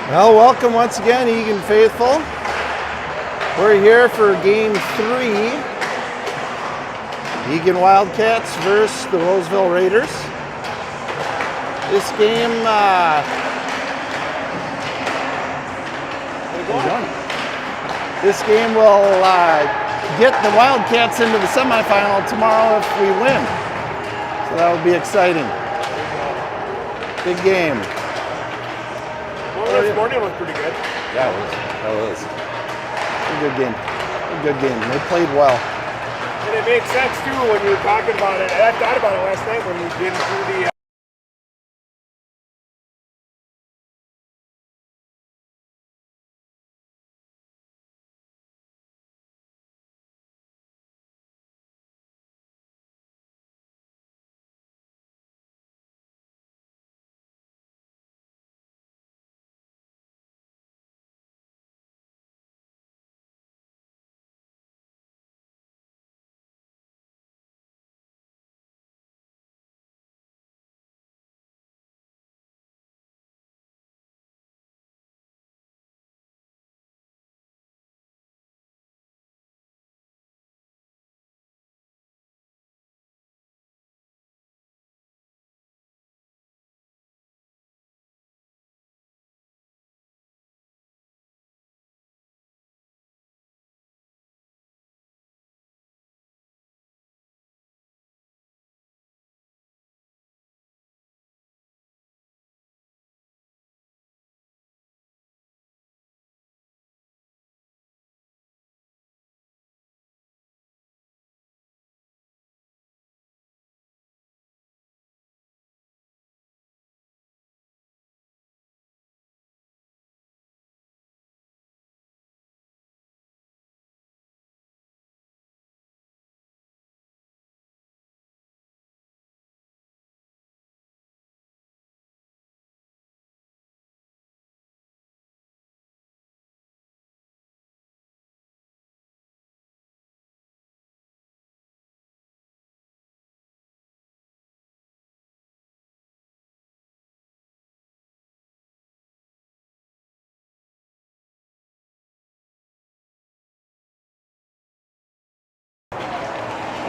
Well, welcome once again, Eagan faithful. We're here for Game 3. Eagan Wildcats versus the Roseville Raiders. This game, will get the Wildcats into the semifinal tomorrow if we win. So that would be exciting. Big game. Well, this morning was pretty good. Yeah, that was. A good game. A good game. They played well. And it makes sense too when you were talking about it. I thought about it last night when we did through the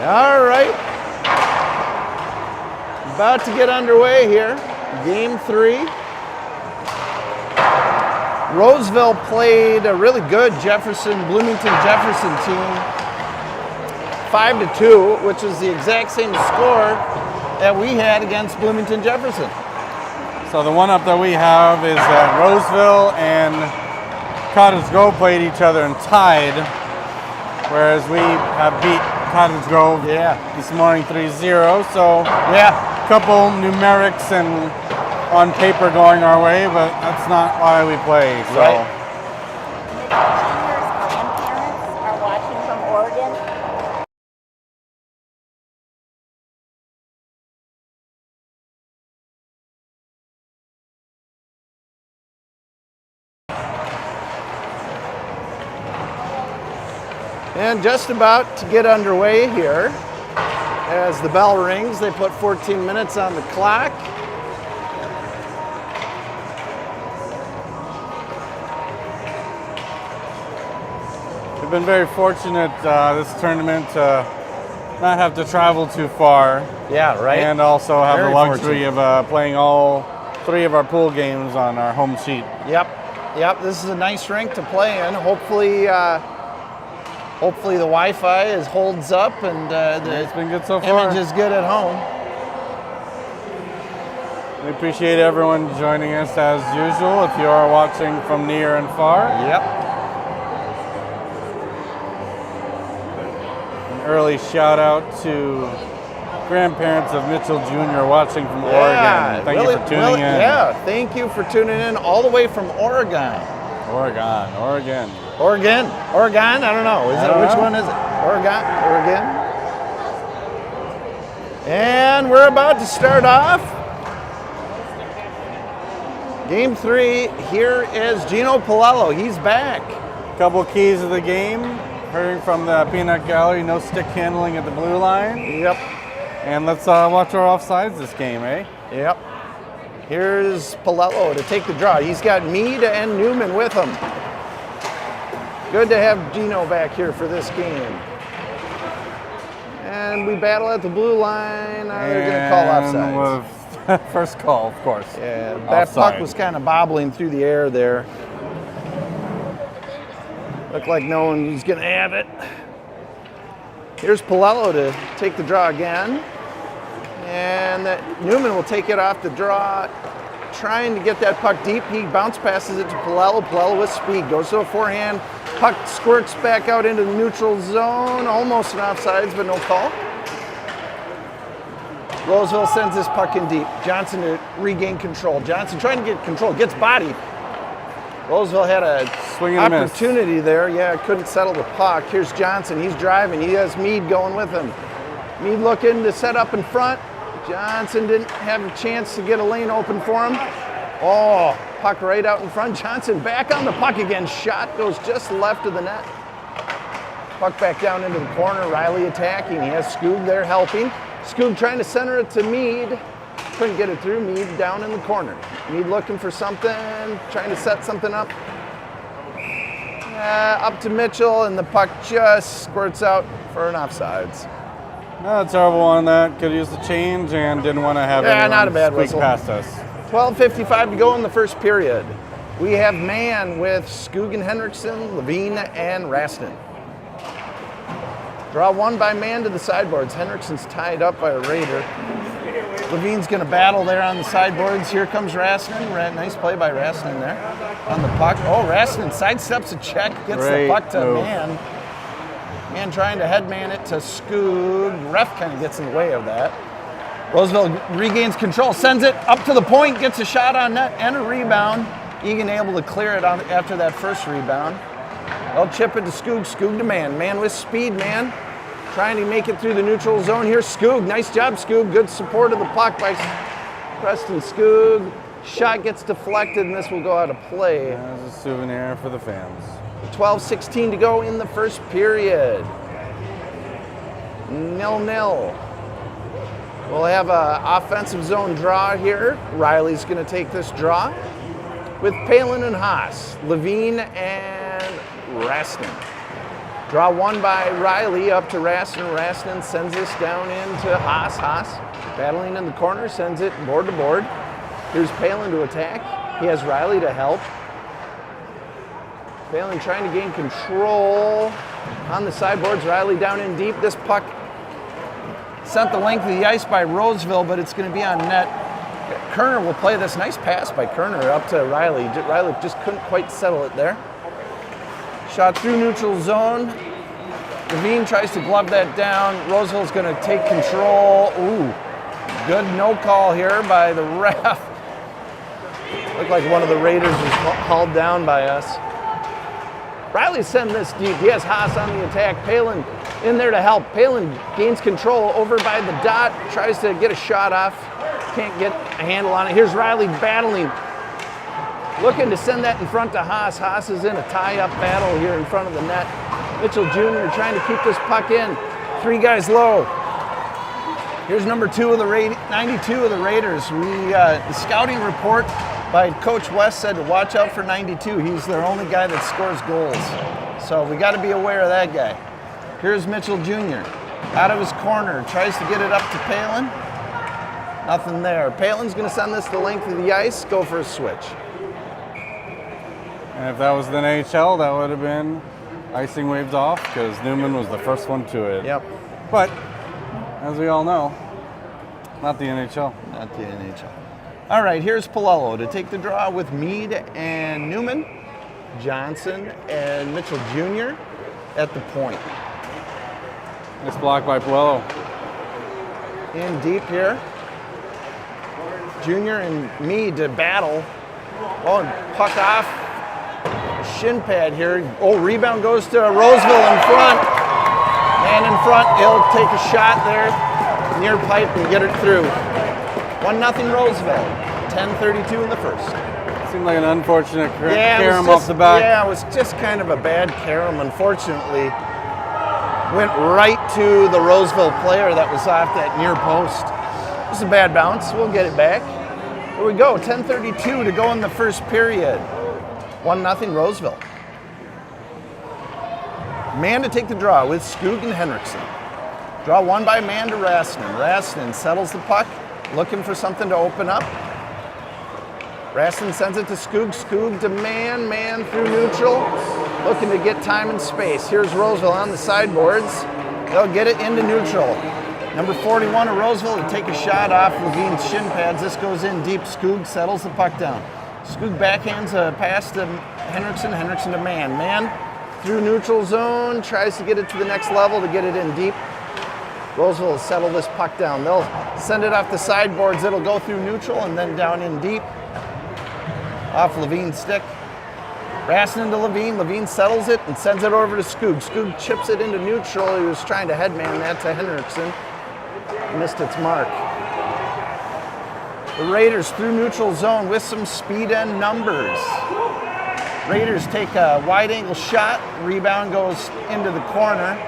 All right. About to get underway here. Game 3. Roseville played a really good Bloomington Jefferson team. 5-2, which is the exact same score that we had against Bloomington Jefferson. So the one up that we have is that Roseville and Cottage Grove played each other and tied, whereas we have beat Cottage Grove this morning 3-0. So a couple numerics and on paper going our way, but that's not why we play. So. Right. Grandparents are watching from Oregon. And just about to get underway here. As the bell rings, they put 14 minutes on the clock. We've been very fortunate this tournament to not have to travel too far. Yeah, right. And also have Very the luxury of playing all 3 of our pool games on our home sheet. Yep. This is a nice rink to play in. Hopefully the Wi-Fi holds up and It's been good so far. image is good at home. We appreciate everyone joining us as usual if you are watching from near and far. Yep. An early shout out to grandparents of Mitchell Jr. watching from Oregon. Thank you for tuning in. Yeah, thank you for tuning in all the way from Oregon. Oregon. I don't know. Which one is it? Oregon. And we're about to start off. Game 3. Here is Gino Palello. He's back. Couple keys of the game. Hearing from the peanut gallery, no stick handling at the blue line. Yep. And let's watch our offsides this game, eh? Yep. Here's Palello to take the draw. He's got Mead and Newman with him. Good to have Gino back here for this game. And we battle at the blue line. They're going to call offsides. First call, of course. Yeah, that puck was kind of bobbling through the air there. Looked like no one was going to have it. Here's Palello to take the draw again. And Newman will take it off the draw, trying to get that puck deep. He bounce passes it to Palello. Palello with speed, goes to a forehand. Puck squirts back out into the neutral zone. Almost an offsides, but no call. Roseville sends this puck in deep. Johnson to regain control. Johnson trying to get control, gets bodied. Roseville had a swing and opportunity there. Yeah, couldn't settle the puck. Here's Johnson. He's driving. He has Mead going with him. Mead looking to set up in front. Johnson didn't have a chance to get a lane open for him. Oh, puck right out in front. Johnson back on the puck again. Shot goes just left of the net. Puck back down into the corner. Riley attacking. He has Skoog there helping. Skoog trying to center it to Mead. Couldn't get it through. Mead down in the corner. Mead looking for something, trying to set something up. Up to Mitchell, and the puck just squirts out for an offsides. No, terrible on that. Could have used the change and didn't want to have anyone not a bad squeak whistle. past us. 12:55 to go in the first period. We have man with Skoog and Henriksen, Levine, and Raston. Draw one by man to the sideboards. Henriksen's tied up by a Raider. Levine's going to battle there on the sideboards. Here comes Raston. Nice play by Raston there on the puck. Oh, Raston sidesteps a check, gets Great the puck to move. man. Man trying to headman it to Skoog. Ref kind of gets in the way of that. Roseville regains control, sends it up to the point, gets a shot on net and a rebound. Eagan able to clear it after that first rebound. They'll chip it to Skoog. Skoog to man. Man with speed, man. Trying to make it through the neutral zone. Here's Skoog. Nice job, Skoog. Good support of the puck by Preston Skoog. Shot gets deflected, and this will go out of play. As a souvenir for the fans. 12:16 to go in the first period. 0-0. We'll have an offensive zone draw here. Riley's going to take this draw with Palin and Haas, Levine and Raston. Draw one by Riley up to Raston. Raston sends this down into Haas. Haas battling in the corner, sends it board to board. Here's Palin to attack. He has Riley to help. Palin trying to gain control on the sideboards. Riley down in deep. This puck sent the length of the ice by Roseville, but it's going to be on net. Kerner will play this. Nice pass by Kerner up to Riley. Riley just couldn't quite settle it there. Shot through neutral zone. Levine tries to glove that down. Roseville's going to take control. Ooh, good no call here by the ref. Looked like one of the Raiders was hauled down by us. Riley sent this deep. He has Haas on the attack. Palin in there to help. Palin gains control over by the dot. Tries to get a shot off. Can't get a handle on it. Here's Riley battling. Looking to send that in front to Haas. Haas is in a tie-up battle here in front of the net. Mitchell Jr. trying to keep this puck in. Three guys low. Here's number 92 of the Raiders. The scouting report by Coach West said to watch out for 92. He's their only guy that scores goals. So we got to be aware of that guy. Here's Mitchell Jr. out of his corner. Tries to get it up to Palin. Nothing there. Palin's going to send this the length of the ice. Go for a switch. And if that was the NHL, that would have been icing waved off because Newman was the first one to it. Yep. But, as we all know, not the NHL. Not the NHL. All right, here's Palello to take the draw with Mead and Newman, Johnson and Mitchell Jr. at the point. Nice block by Palello. In deep here. Jr. and Mead to battle. Oh, and puck off. Shin pad here. Oh, rebound goes to Roseville in front. Man in front, he'll take a shot there near pipe and get it through. 1-0 Roseville. 10:32 in the first. Seemed like an unfortunate carom off the back. Yeah, it was just kind of a bad carom, unfortunately. Went right to the Roseville player that was off that near post. It was a bad bounce. We'll get it back. Here we go, 10:32 to go in the first period. 1-0 Roseville. Man to take the draw with Skoog and Henriksen. Draw won by man to Rastanen. Rastanen settles the puck, looking for something to open up. Rastanen sends it to Skoog. Skoog to man. Man through neutral, looking to get time and space. Here's Roseville on the sideboards. They'll get it into neutral. Number 41 of Roseville to take a shot off Levine's shin pads. This goes in deep. Skoog settles the puck down. Skoog backhands a pass to Henriksen. Henriksen to man. Man through neutral zone, tries to get it to the next level to get it in deep. Roseville will settle this puck down. They'll send it off the sideboards. It'll go through neutral and then down in deep. Off Levine's stick. Rastanen to Levine. Levine settles it and sends it over to Skoog. Skoog chips it into neutral. He was trying to headman that to Henriksen. Missed its mark. The Raiders through neutral zone with some speed and numbers. Raiders take a wide angle shot. Rebound goes into the corner.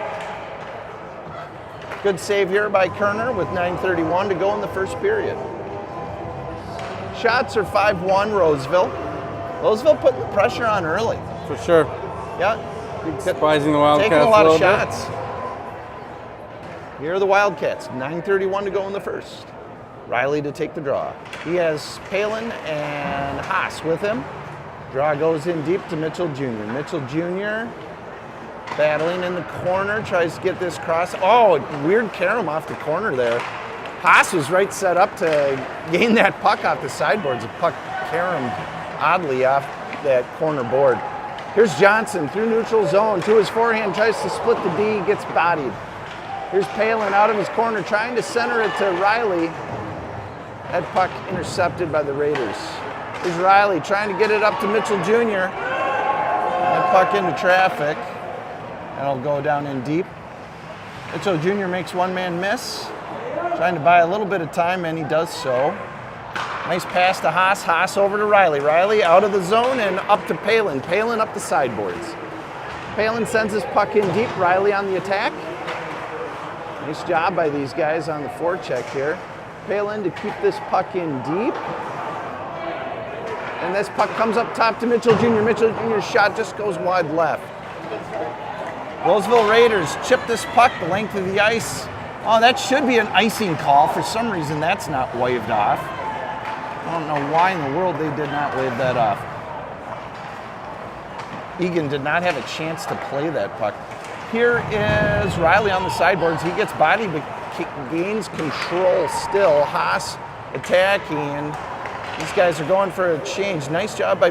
Good save here by Kerner with 9:31 to go in the first period. Shots are 5-1 Roseville. Roseville putting the pressure on early. For sure. Yeah. Surprising the Wildcats taking a lot of little bit. shots. Here are the Wildcats. 9:31 to go in the first. Riley to take the draw. He has Palin and Haas with him. Draw goes in deep to Mitchell Jr. Mitchell Jr. battling in the corner, tries to get this cross. Oh, weird carom off the corner there. Haas was right set up to gain that puck off the sideboards. The puck caromed oddly off that corner board. Here's Johnson through neutral zone to his forehand, tries to split the D, gets bodied. Here's Palin out of his corner, trying to center it to Riley. That puck intercepted by the Raiders. Here's Riley trying to get it up to Mitchell Jr. That puck into traffic. That'll go down in deep. Mitchell Jr. makes one man miss. Trying to buy a little bit of time, and he does so. Nice pass to Haas. Haas over to Riley. Riley out of the zone and up to Palin. Palin up the sideboards. Palin sends his puck in deep. Riley on the attack. Nice job by these guys on the forecheck here. Palin to keep this puck in deep. And this puck comes up top to Mitchell Jr. Mitchell Jr.'s shot just goes wide left. Roseville Raiders chip this puck the length of the ice. Oh, that should be an icing call. For some reason, that's not waved off. I don't know why in the world they did not wave that off. Eagan did not have a chance to play that puck. Here is Riley on the sideboards. He gets bodied, but gains control still. Haas attacking. These guys are going for a change. Nice job by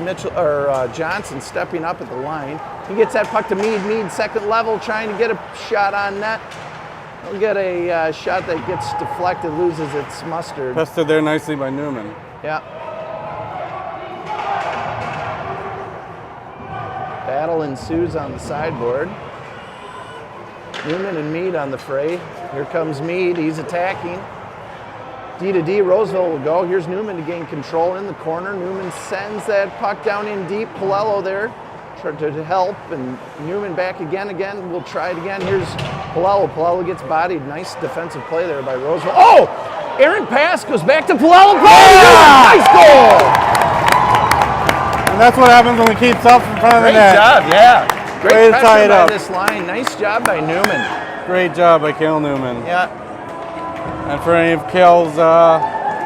Johnson stepping up at the line. He gets that puck to Mead. Mead second level, trying to get a shot on net. He'll get a shot that gets deflected, loses its mustard. Tested there nicely by Newman. Yeah. Battle ensues on the sideboard. Newman and Mead on the fray. Here comes Mead. He's attacking. D to D, Roseville will go. Here's Newman to gain control in the corner. Newman sends that puck down in deep. Palello there to help, and Newman back again. We'll try it again. Here's Palello. Palello gets bodied. Nice defensive play there by Roseville. Oh! Errant pass goes back to Palello. Yeah! Nice goal! And that's what happens when we keep stuff in front of the net. Great job, yeah. Way Great to tie pressure it by up. this line. Nice job by Newman. Great job by Cale Newman. Yeah. And for any of Cale's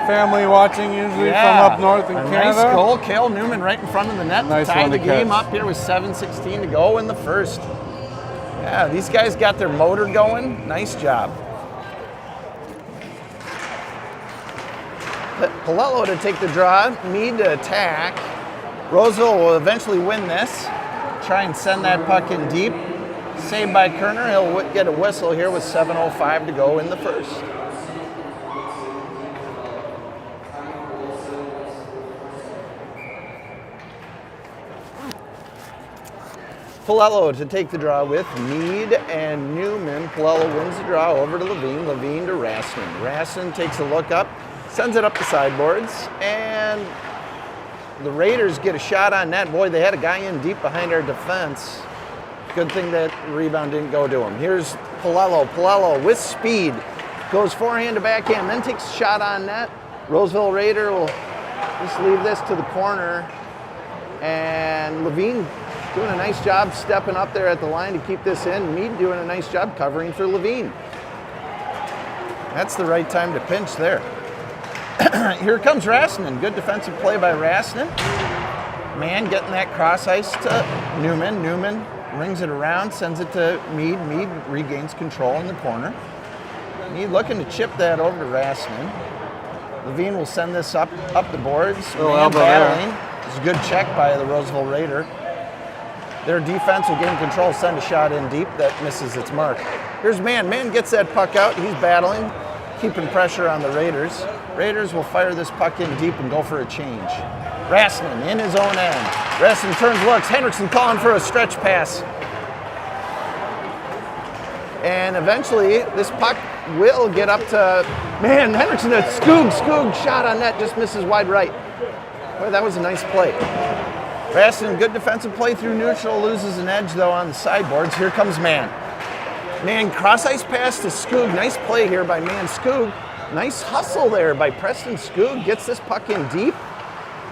family watching, usually from up north in a Canada. Nice goal. Cale Newman right in front of the net Nice to tie one the to game catch. up here with 7:16 to go in the first. Yeah, these guys got their motor going. Nice job. Palello to take the draw. Mead to attack. Roseville will eventually win this. Try and send that puck in deep. Saved by Kerner. He'll get a whistle here with 7:05 to go in the first. Palello to take the draw with Mead and Newman. Palello wins the draw over to Levine. Levine to Rastanen. Rastanen takes a look up, sends it up the sideboards, and the Raiders get a shot on net. Boy, they had a guy in deep behind our defense. Good thing that rebound didn't go to him. Here's Palello. Palello with speed. Goes forehand to backhand, then takes a shot on net. Roseville Raider will Just leave this to the corner. And Levine doing a nice job stepping up there at the line to keep this in. Mead doing a nice job covering for Levine. That's the right time to pinch there. Here comes Rassman. Good defensive play by Rassman. Man getting that cross ice to Newman. Newman rings it around, sends it to Mead. Mead regains control in the corner. Mead looking to chip that over to Rassman. Levine will send this up the boards. Man battling. It's a good check by the Roseville Raider. Their defense will gain control, send a shot in deep that misses its mark. Here's Man. Man gets that puck out. He's battling, keeping pressure on the Raiders. Raiders will fire this puck in deep and go for a change. Rassman in his own end. Rassman turns, looks. Henriksen calling for a stretch pass. And eventually, this puck will get up to, man, Henriksen, a Skoog shot on net, just misses wide right. Boy, that was a nice play. Rassman, good defensive play through neutral, loses an edge, though, on the sideboards. Here comes Man. Man, cross-ice pass to Skoog. Nice play here by Man Skoog. Nice hustle there by Preston Skoog. Gets this puck in deep.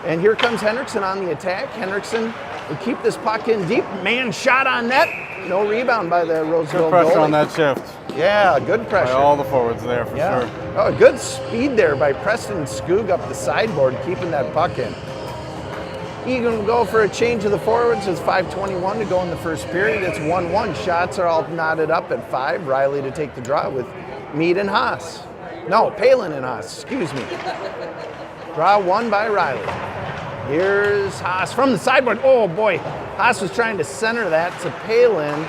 And here comes Henriksen on the attack. Henriksen will keep this puck in deep. Man, shot on net. No rebound by the Roseville goalie. Good pressure on that shift. Yeah, good pressure. By all the forwards there, for sure. Oh, good speed there by Preston Skoog up the sideboard, keeping that puck in. Eagan will go for a change of the forwards. It's 5:21 to go in the first period. It's 1-1. Shots are all knotted up at 5. Riley to take the draw with Mead and Haas. No, Palin and Haas, excuse me. Draw won by Riley. Here's Haas from the sideboard. Oh boy, Haas was trying to center that to Palin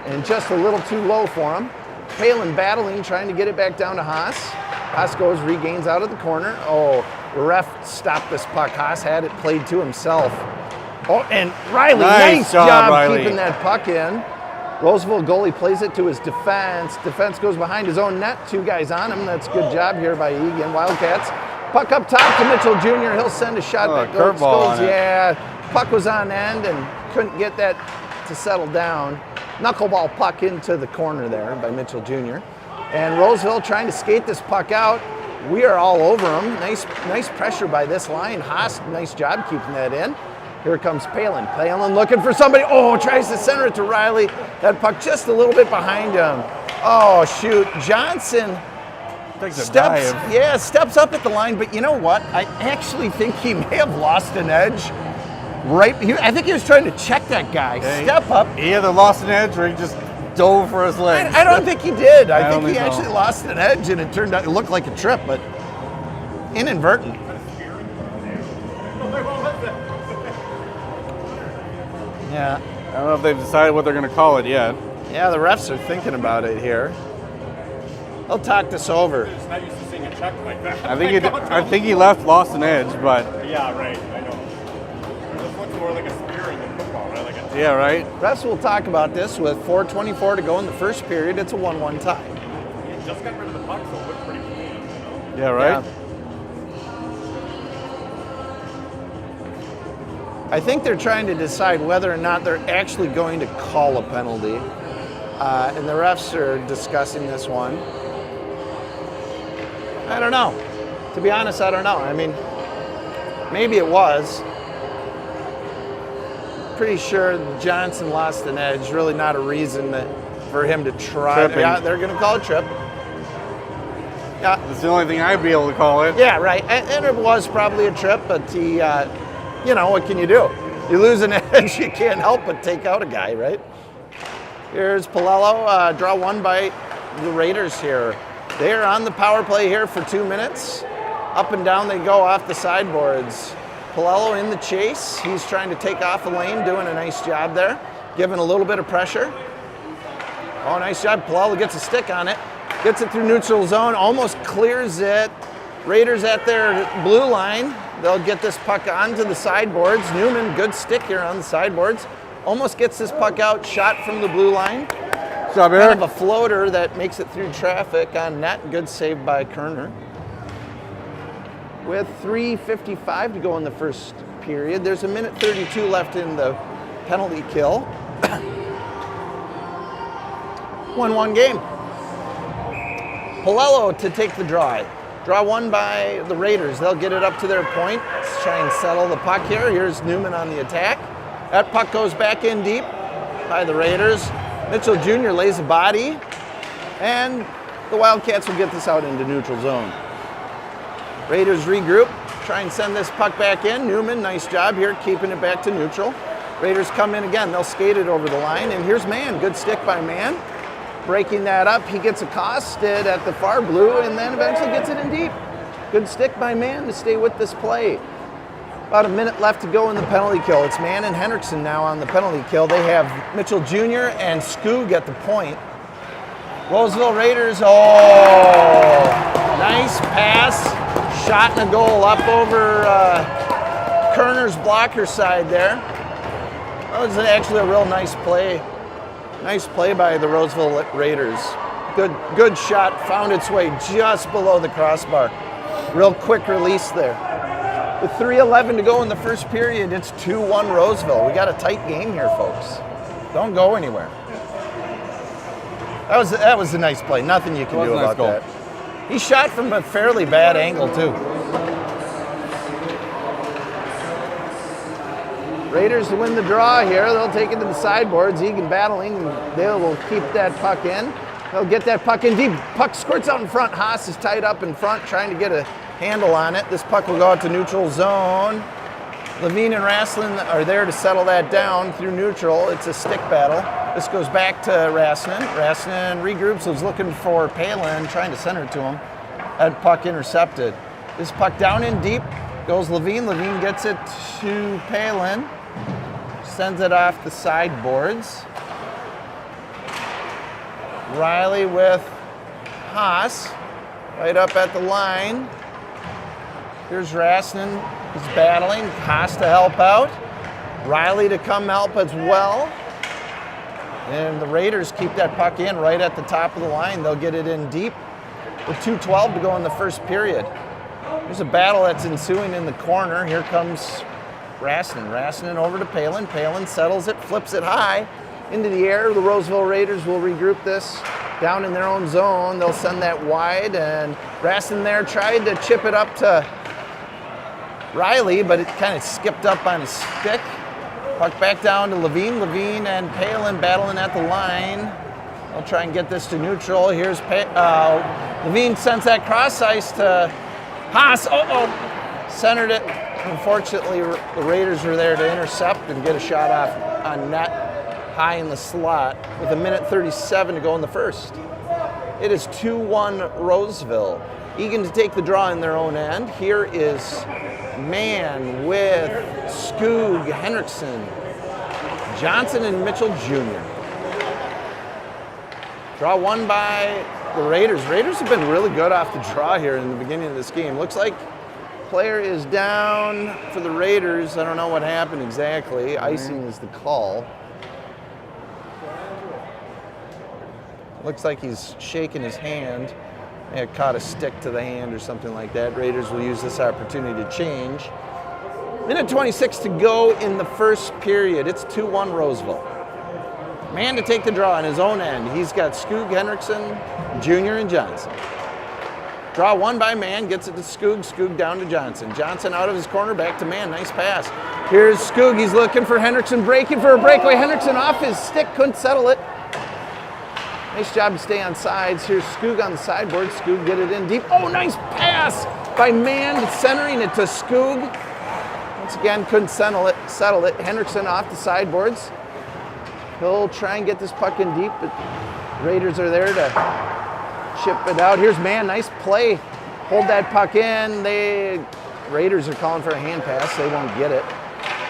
and just a little too low for him. Palin battling, trying to get it back down to Haas. Haas goes, regains out of the corner. Oh, the ref stopped this puck. Haas had it played to himself. Oh, and Riley, nice job Riley. Keeping that puck in. Roseville goalie plays it to his defense. Defense goes behind his own net. 2 guys on him. That's a good job here by Eagan. Wildcats. Puck up top to Mitchell Jr. He'll send a shot that goes. Yeah, puck was on end and couldn't get that to settle down. Knuckleball puck into the corner there by Mitchell Jr. And Roseville trying to skate this puck out. We are all over him. Nice pressure by this line. Haas, nice job keeping that in. Here comes Palin. Palin looking for somebody. Oh, tries to center it to Riley. That puck just a little bit behind him. Oh, shoot. Johnson steps up at the line, but you know what? I actually think he may have lost an edge. I think he was trying to check that guy. Step up. He either lost an edge or he just dove for his legs. I don't think he did. I think he actually lost an edge, and it looked like a trip, but inadvertent. Yeah. I don't know if they've decided what they're going to call it yet. Yeah, the refs are thinking about it here. They'll talk this over. I'm not used to seeing a check like that. I think he lost an edge, but yeah, right. I know. This looks more like a spearing than football, right? Like yeah, right. Refs will talk about this with 4:24 to go in the first period. It's a 1-1 tie. He just got rid of the puck, so it looked pretty clean. You know? Yeah, right. Yeah. I think they're trying to decide whether or not they're actually going to call a penalty. And the refs are discussing this one. I don't know. To be honest, I don't know. I mean, maybe it was. Pretty sure Johnson lost an edge. Really not a reason for him to try. Tripping. Yeah, they're going to call a trip. Yeah. That's the only thing I'd be able to call it. Yeah, right. And it was probably a trip, but he, what can you do? You lose an edge, you can't help but take out a guy, right? Here's Palello, draw one by the Raiders here. They're on the power play here for 2 minutes. Up and down they go off the sideboards. Palello in the chase. He's trying to take off a lane, doing a nice job there, giving a little bit of pressure. Oh, nice job. Palello gets a stick on it. Gets it through neutral zone, almost clears it. Raiders at their blue line. They'll get this puck onto the sideboards. Newman, good stick here on the sideboards. Almost gets this puck out, shot from the blue line. Job, kind of a floater that makes it through traffic on net. Good save by Kerner. With 3:55 to go in the first period, there's 1:32 left in the penalty kill. 1-1 game. Palello to take the draw. Draw one by the Raiders. They'll get it up to their point. Let's try and settle the puck here. Here's Newman on the attack. That puck goes back in deep by the Raiders. Mitchell Jr. lays a body, and the Wildcats will get this out into neutral zone. Raiders regroup, try and send this puck back in. Newman, nice job here, keeping it back to neutral. Raiders come in again. They'll skate it over the line, and here's Mann. Good stick by Mann. Breaking that up, he gets accosted at the far blue, and then eventually gets it in deep. Good stick by Mann to stay with this play. About a minute left to go in the penalty kill. It's Mann and Henriksen now on the penalty kill. They have Mitchell Jr. and Skoog at the point. Roseville Raiders, nice pass. Shot and a goal up over Kerner's blocker side there. That was actually a real nice play. Nice play by the Roseville Raiders. Good shot, found its way just below the crossbar. Real quick release there. With 3:11 to go in the first period, it's 2-1 Roseville. We got a tight game here, folks. Don't go anywhere. That was a nice play. Nothing you can do about that. He shot from a fairly bad angle, too. Raiders to win the draw here. They'll take it to the sideboards. Eagan battling. They will keep that puck in. They'll get that puck in deep. Puck squirts out in front. Haas is tied up in front trying to get a handle on it. This puck will go out to neutral zone. Levine and Raslin are there to settle that down through neutral. It's a stick battle. This goes back to Raslin. Raslin regroups, was looking for Palin, trying to center it to him. That puck intercepted. This puck down in deep, goes Levine. Levine gets it to Palin. Sends it off the sideboards. Riley with Haas, right up at the line. Here's Raslin, he's battling. Haas to help out. Riley to come help as well. And the Raiders keep that puck in right at the top of the line. They'll get it in deep with 2:12 to go in the first period. There's a battle that's ensuing in the corner. Here comes Raslin. Raslin over to Palin. Palin settles it, flips it high into the air. The Roseville Raiders will regroup this down in their own zone. They'll send that wide, and Raslin there tried to chip it up to Riley, but it kind of skipped up on his stick. Puck back down to Levine. Levine and Palin battling at the line. They'll try and get this to neutral. Here's Levine sends that cross ice to Haas. Centered it. Unfortunately, the Raiders were there to intercept and get a shot off on net high in the slot with 1:37 to go in the first. It is 2-1 Roseville. Eagan to take the draw in their own end. Here is Mann with Skoog, Henriksen, Johnson, and Mitchell Jr. Draw one by the Raiders. Raiders have been really good off the draw here in the beginning of this game. Looks like player is down for the Raiders. I don't know what happened exactly. Icing is the call. Looks like he's shaking his hand. May have caught a stick to the hand or something like that. Raiders will use this opportunity to change. 1:26 to go in the first period. It's 2-1 Roseville. Mann to take the draw on his own end. He's got Skoog, Henriksen, Jr., and Johnson. Draw one by Mann, gets it to Skoog. Skoog down to Johnson. Johnson out of his corner, back to Mann. Nice pass. Here's Skoog. He's looking for Henriksen, breaking for a breakaway. Henriksen off his stick, couldn't settle it. Nice job to stay on sides. Here's Skoog on the sideboard. Skoog get it in deep. Oh, nice pass by Mann, centering it to Skoog. Once again, couldn't settle it. Henriksen off the sideboards. He'll try and get this puck in deep, but Raiders are there to chip it out. Here's Mann, nice play. Hold that puck in. Raiders are calling for a hand pass. They won't get it.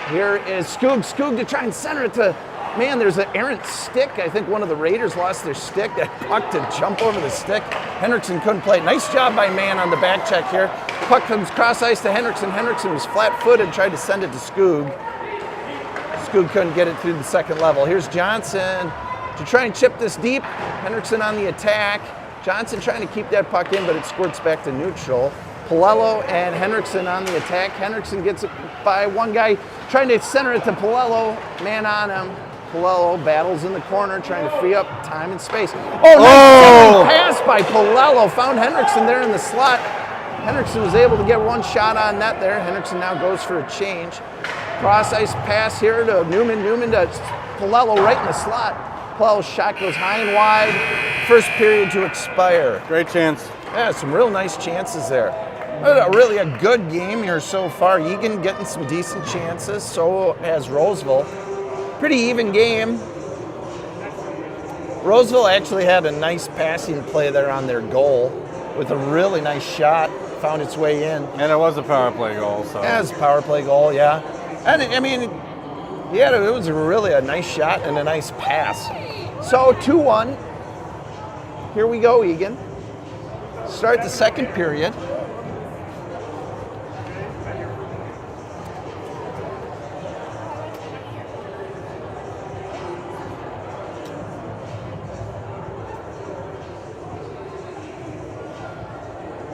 Here is Skoog. Skoog to try and center it to Mann. There's an errant stick. I think one of the Raiders lost their stick. That puck to jump over the stick. Henriksen couldn't play. Nice job by Mann on the back check here. Puck comes cross ice to Henriksen. Henriksen was flat-footed, tried to send it to Skoog. Skoog couldn't get it through the second level. Here's Johnson to try and chip this deep. Henriksen on the attack. Johnson trying to keep that puck in, but it squirts back to neutral. Palello and Henriksen on the attack. Henriksen gets it by one guy, trying to center it to Palello. Man on him. Palello battles in the corner, trying to free up time and space. Oh, nice pass by Palello. Found Henriksen there in the slot. Hendrickson was able to get one shot on net there. Hendrickson now goes for a change. Cross ice pass here to Newman. Newman to Palello right in the slot. Palello's shot goes high and wide. First period to expire. Great chance. Yeah, some real nice chances there. Really a good game here so far. Eagan getting some decent chances, so has Roseville. Pretty even game. Roseville actually had a nice passing play there on their goal with a really nice shot. Found its way in. And it was a power play goal. So. Yeah, it was a power play goal, yeah. And I mean, yeah, it was really a nice shot and a nice pass. So 2-1. Here we go, Eagan. Start the second period.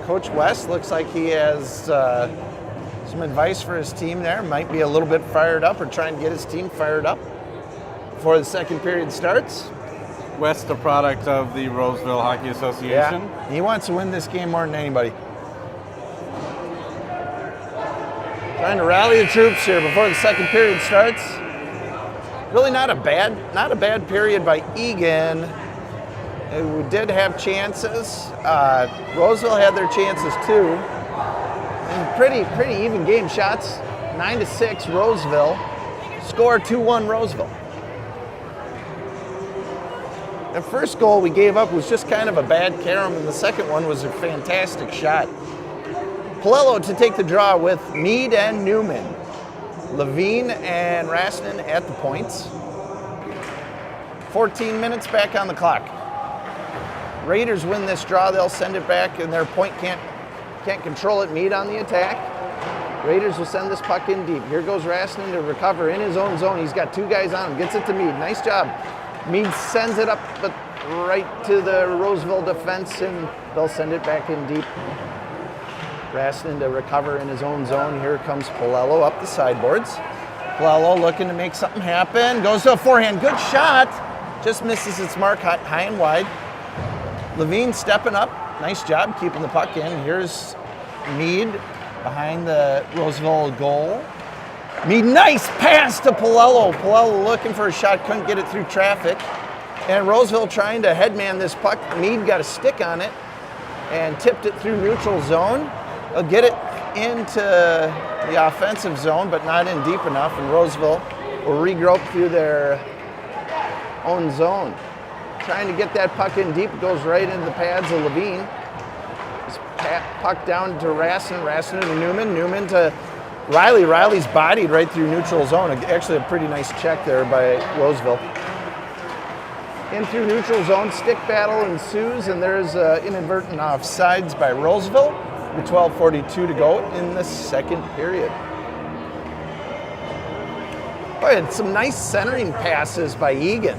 Coach West looks like he has some advice for his team there. Might be a little bit fired up or trying to get his team fired up before the second period starts. West, a product of the Roseville Hockey Association. Yeah, he wants to win this game more than anybody. Trying to rally the troops here before the second period starts. Really not a bad period by Eagan. We did have chances. Roseville had their chances too. And pretty even game. Shots 9-6 Roseville. Score 2-1 Roseville. The first goal we gave up was just kind of a bad carom, and the second one was a fantastic shot. Palello to take the draw with Meade and Newman. Levine and Rasnin at the points. 14 minutes back on the clock. Raiders win this draw, they'll send it back, and their point can't control it. Meade on the attack. Raiders will send this puck in deep. Here goes Rasnin to recover in his own zone. He's got two guys on him, gets it to Meade. Nice job. Meade sends it up, but right to the Roseville defense, and they'll send it back in deep. Rasnin to recover in his own zone. Here comes Palello up the sideboards. Palello looking to make something happen. Goes to a forehand. Good shot. Just misses its mark high and wide. Levine stepping up. Nice job keeping the puck in. Here's Meade behind the Roseville goal. Meade, nice pass to Palello. Palello looking for a shot, couldn't get it through traffic. And Roseville trying to headman this puck. Meade got a stick on it and tipped it through neutral zone. They'll get it into the offensive zone, but not in deep enough, and Roseville will regroup through their own zone. Trying to get that puck in deep, it goes right into the pads of Levine. This puck down to Rasnin to Newman, Newman to Riley. Riley's bodied right through neutral zone. Actually a pretty nice check there by Roseville. In through neutral zone, stick battle ensues, and there's inadvertent offsides by Roseville. With 12:42 to go in the second period. Boy, had some nice centering passes by Eagan.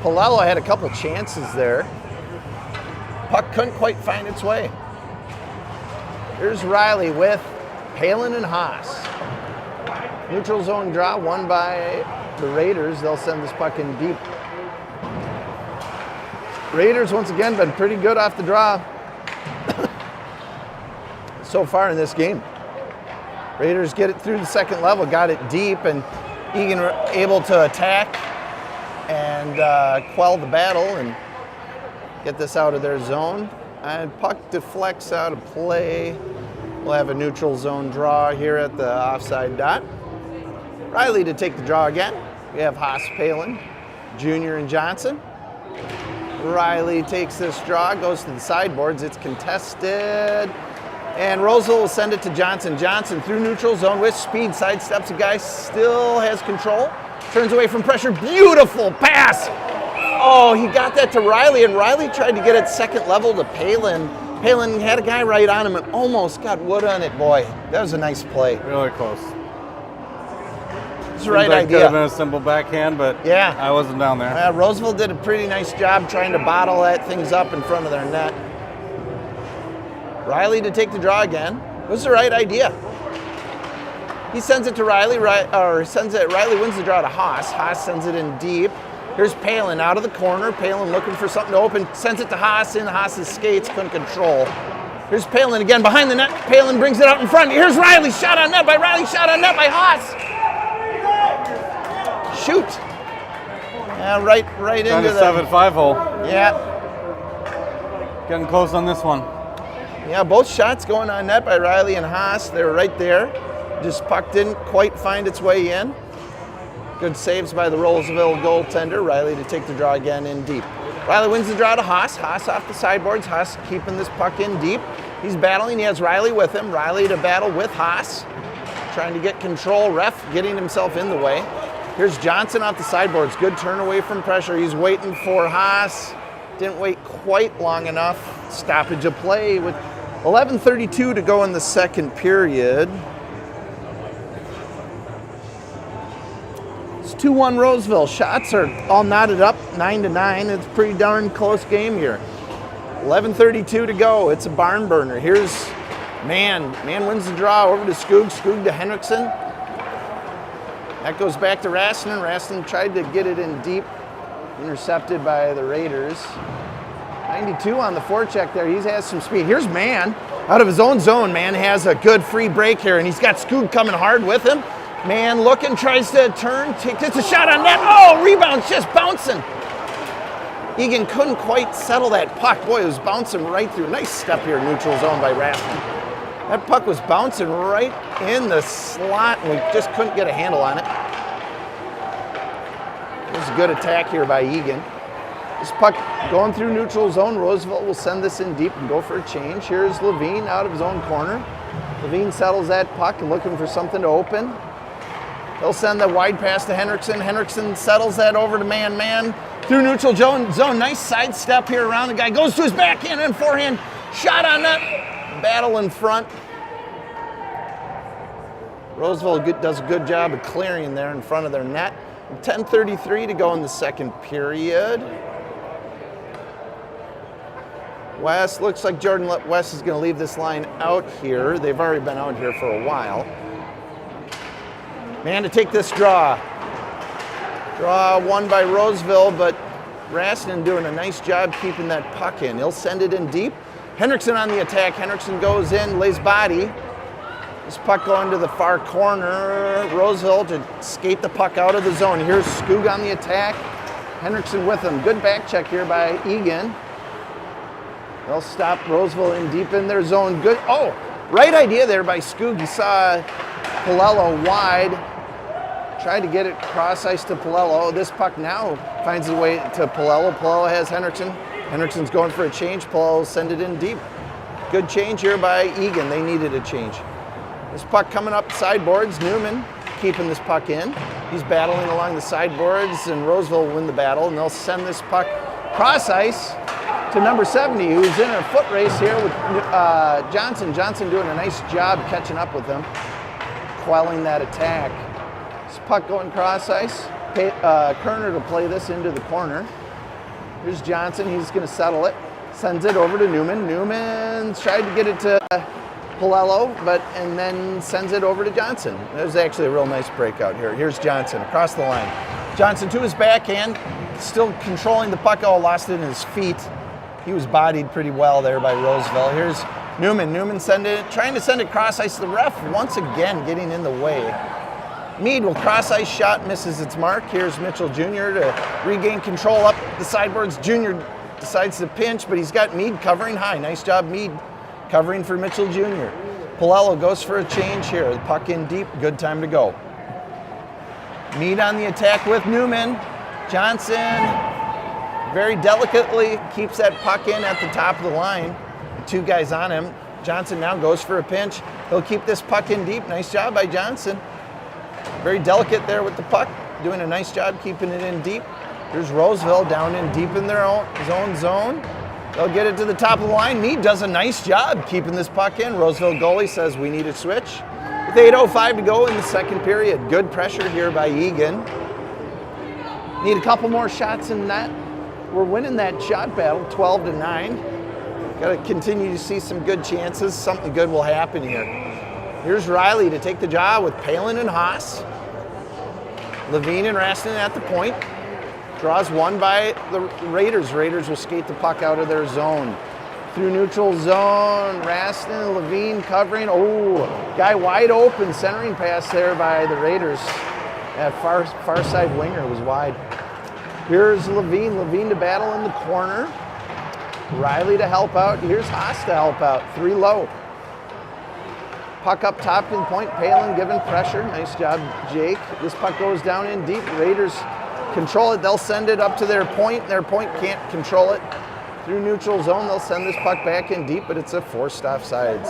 Palello had a couple chances there. Puck couldn't quite find its way. Here's Riley with Palin and Haas. Neutral zone draw won by the Raiders. They'll send this puck in deep. Raiders once again been pretty good off the draw so far in this game. Raiders get it through the second level, got it deep, and Eagan were able to attack and quell the battle and get this out of their zone. And puck deflects out of play. We'll have a neutral zone draw here at the offside dot. Riley to take the draw again. We have Haas, Palin, Jr. and Johnson. Riley takes this draw, goes to the sideboards. It's contested. And Roseville will send it to Johnson. Johnson through neutral zone with speed, sidesteps a guy, still has control. Turns away from pressure, beautiful pass. Oh, he got that to Riley, and Riley tried to get it second level to Palin. Palin had a guy right on him and almost got wood on it. Boy, that was a nice play. Really close. It's the right idea. Could have idea. been a simple backhand, but yeah, I wasn't down there. Roseville did a pretty nice job trying to bottle that things up in front of their net. Riley to take the draw again. It was the right idea. He sends it to Riley, Riley wins the draw to Haas. Haas sends it in deep. Here's Palin out of the corner. Palin looking for something to open, sends it to Haas in Haas's skates, couldn't control. Here's Palin again behind the net. Palin brings it out in front. Here's Riley. Shot on net by Riley. Shot on net by Haas. Shoot. Yeah, right into the 7-5 hole. Yeah. Getting close on this one. Yeah, both shots going on net by Riley and Haas. They were right there. Just puck didn't quite find its way in. Good saves by the Roseville goaltender. Riley to take the draw again in deep. Riley wins the draw to Haas. Haas off the sideboards. Haas keeping this puck in deep. He's battling. He has Riley with him. Riley to battle with Haas. Trying to get control. Ref getting himself in the way. Here's Johnson off the sideboards. Good turn away from pressure. He's waiting for Haas. Didn't wait quite long enough. Stoppage of play with 11:32 to go in the second period. It's 2-1 Roseville. Shots are all knotted up, 9-9. It's a pretty darn close game here. 11:32 to go. It's a barn burner. Here's Mann. Mann wins the draw over to Skoog. Skoog to Henriksen. That goes back to Rastanen. Rastanen tried to get it in deep. Intercepted by the Raiders. 92 on the forecheck there. He has some speed. Here's Mann out of his own zone. Mann has a good free break here, and he's got Skoog coming hard with him. Mann looking, tries to turn, gets a shot on net. Oh, rebound's just bouncing. Eagan couldn't quite settle that puck. Boy, it was bouncing right through. Nice step here, neutral zone by Rastanen. That puck was bouncing right in the slot, and we just couldn't get a handle on it. It was a good attack here by Eagan. This puck going through neutral zone. Roseville will send this in deep and go for a change. Here's Levine out of his own corner. Levine settles that puck and looking for something to open. He'll send the wide pass to Henriksen. Henriksen settles that over to Mann. Through neutral zone. Nice sidestep here around the guy. Goes to his backhand and forehand. Shot on net. Battle in front. Roseville does a good job of clearing there in front of their net. 10:33 to go in the second period. West, looks like Jordan West is going to leave this line out here. They've already been out here for a while. Mann to take this draw. Draw won by Roseville, but Rastanen doing a nice job keeping that puck in. He'll send it in deep. Henriksen on the attack. Henriksen goes in, lays body. This puck going to the far corner. Roseville to skate the puck out of the zone. Here's Skoog on the attack. Henriksen with him. Good back check here by Eagan. They'll stop Roseville in deep in their zone. Good. Oh, right idea there by Skoog. He saw Palello wide. Tried to get it cross ice to Palello. This puck now finds its way to Palello. Palello has Henriksen. Henriksen's going for a change. Palello will send it in deep. Good change here by Eagan. They needed a change. This puck coming up sideboards. Newman keeping this puck in. He's battling along the sideboards, and Roseville will win the battle, and they'll send this puck cross ice to number 70, who's in a foot race here with Johnson. Johnson doing a nice job catching up with him, quelling that attack. This puck going cross ice. Kerner to play this into the corner. Here's Johnson. He's going to settle it. Sends it over to Newman. Newman's tried to get it to Palello, and then sends it over to Johnson. That was actually a real nice breakout here. Here's Johnson across the line. Johnson to his backhand, still controlling the puck. Oh, lost it in his feet. He was bodied pretty well there by Roseville. Here's Newman. Newman trying to send it cross ice. The ref once again getting in the way. Mead will cross ice shot, misses its mark. Here's Mitchell Jr. to regain control up the sideboards. Jr. decides to pinch, but he's got Mead covering high. Nice job, Mead, covering for Mitchell Jr. Palello goes for a change here. The puck in deep, good time to go. Mead on the attack with Newman. Johnson very delicately keeps that puck in at the top of the line. Two guys on him. Johnson now goes for a pinch. He'll keep this puck in deep. Nice job by Johnson. Very delicate there with the puck, doing a nice job keeping it in deep. Here's Roseville down in deep in his own zone. They'll get it to the top of the line. Mead does a nice job keeping this puck in. Roseville goalie says we need a switch. With 8:05 to go in the second period. Good pressure here by Eagan. Need a couple more shots in that. We're winning that shot battle, 12-9. Got to continue to see some good chances. Something good will happen here. Here's Riley to take the job with Palin and Haas. Levine and Rastanen at the point. Draws one by the Raiders. Raiders will skate the puck out of their zone. through neutral zone. Raston, Levine covering. Oh, guy wide open. Centering pass there by the Raiders. That far side winger was wide. Here's Levine. Levine to battle in the corner. Riley to help out. Here's Haas to help out. 3 low. Puck up top in point. Palin giving pressure. Nice job, Jake. This puck goes down in deep. Raiders control it. They'll send it up to their point. Their point can't control it. Through neutral zone, they'll send this puck back in deep, but it's a forced offsides.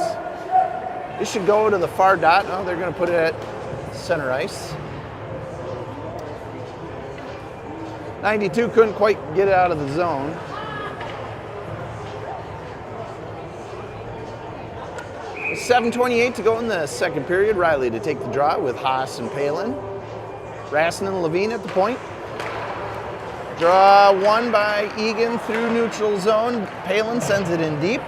This should go to the far dot. No, they're going to put it at center ice. 92 couldn't quite get it out of the zone. With 7:28 to go in the second period. Riley to take the draw with Haas and Palin. Raston and Levine at the point. Draw one by Eagan through neutral zone. Palin sends it in deep.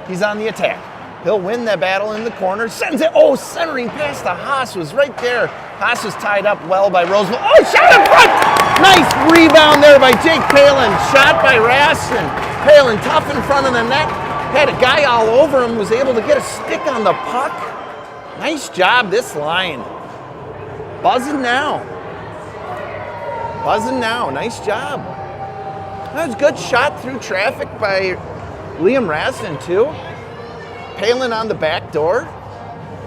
He's on the attack. He'll win that battle in the corner. Sends it. Oh, centering pass to Haas was right there. Haas was tied up well by Roseville. Oh, shot in front! Nice rebound there by Jake Palin. Shot by Raston. Palin tough in front of the net. Had a guy all over him. Was able to get a stick on the puck. Nice job, this line. Buzzing now. Buzzing now. Nice job. That was a good shot through traffic by Liam Raston, too. Palin on the back door.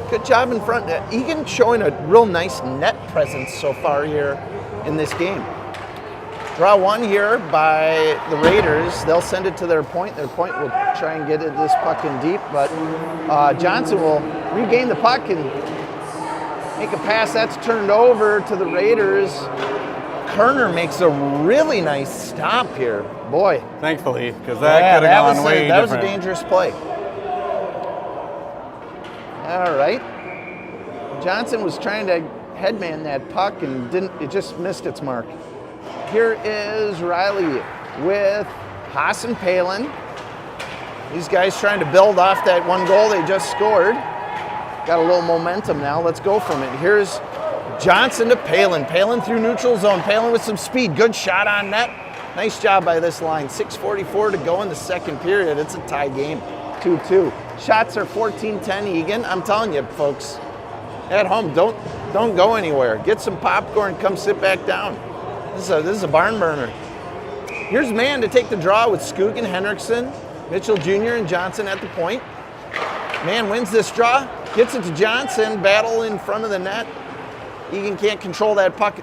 Good job in front. Eagan showing a real nice net presence so far here in this game. Draw one here by the Raiders. They'll send it to their point. Their point will try and get this puck in deep, but Johnson will regain the puck and make a pass. That's turned over to the Raiders. Kerner makes a really nice stop here. Boy. Thankfully, because that could have gone way different. That was a dangerous play. All right. Johnson was trying to headman that puck and it just missed its mark. Here is Riley with Haas and Palin. These guys trying to build off that one goal they just scored. Got a little momentum now. Let's go from it. Here's Johnson to Palin. Palin through neutral zone. Palin with some speed. Good shot on net. Nice job by this line. 6:44 to go in the second period. It's a tie game. 2-2. Shots are 14-10 Eagan. I'm telling you, folks, at home, don't go anywhere. Get some popcorn. Come sit back down. This is a barn burner. Here's man to take the draw with Skoog and Henriksen. Mitchell Jr. and Johnson at the point. Man wins this draw. Gets it to Johnson. Battle in front of the net. Eagan can't control that puck.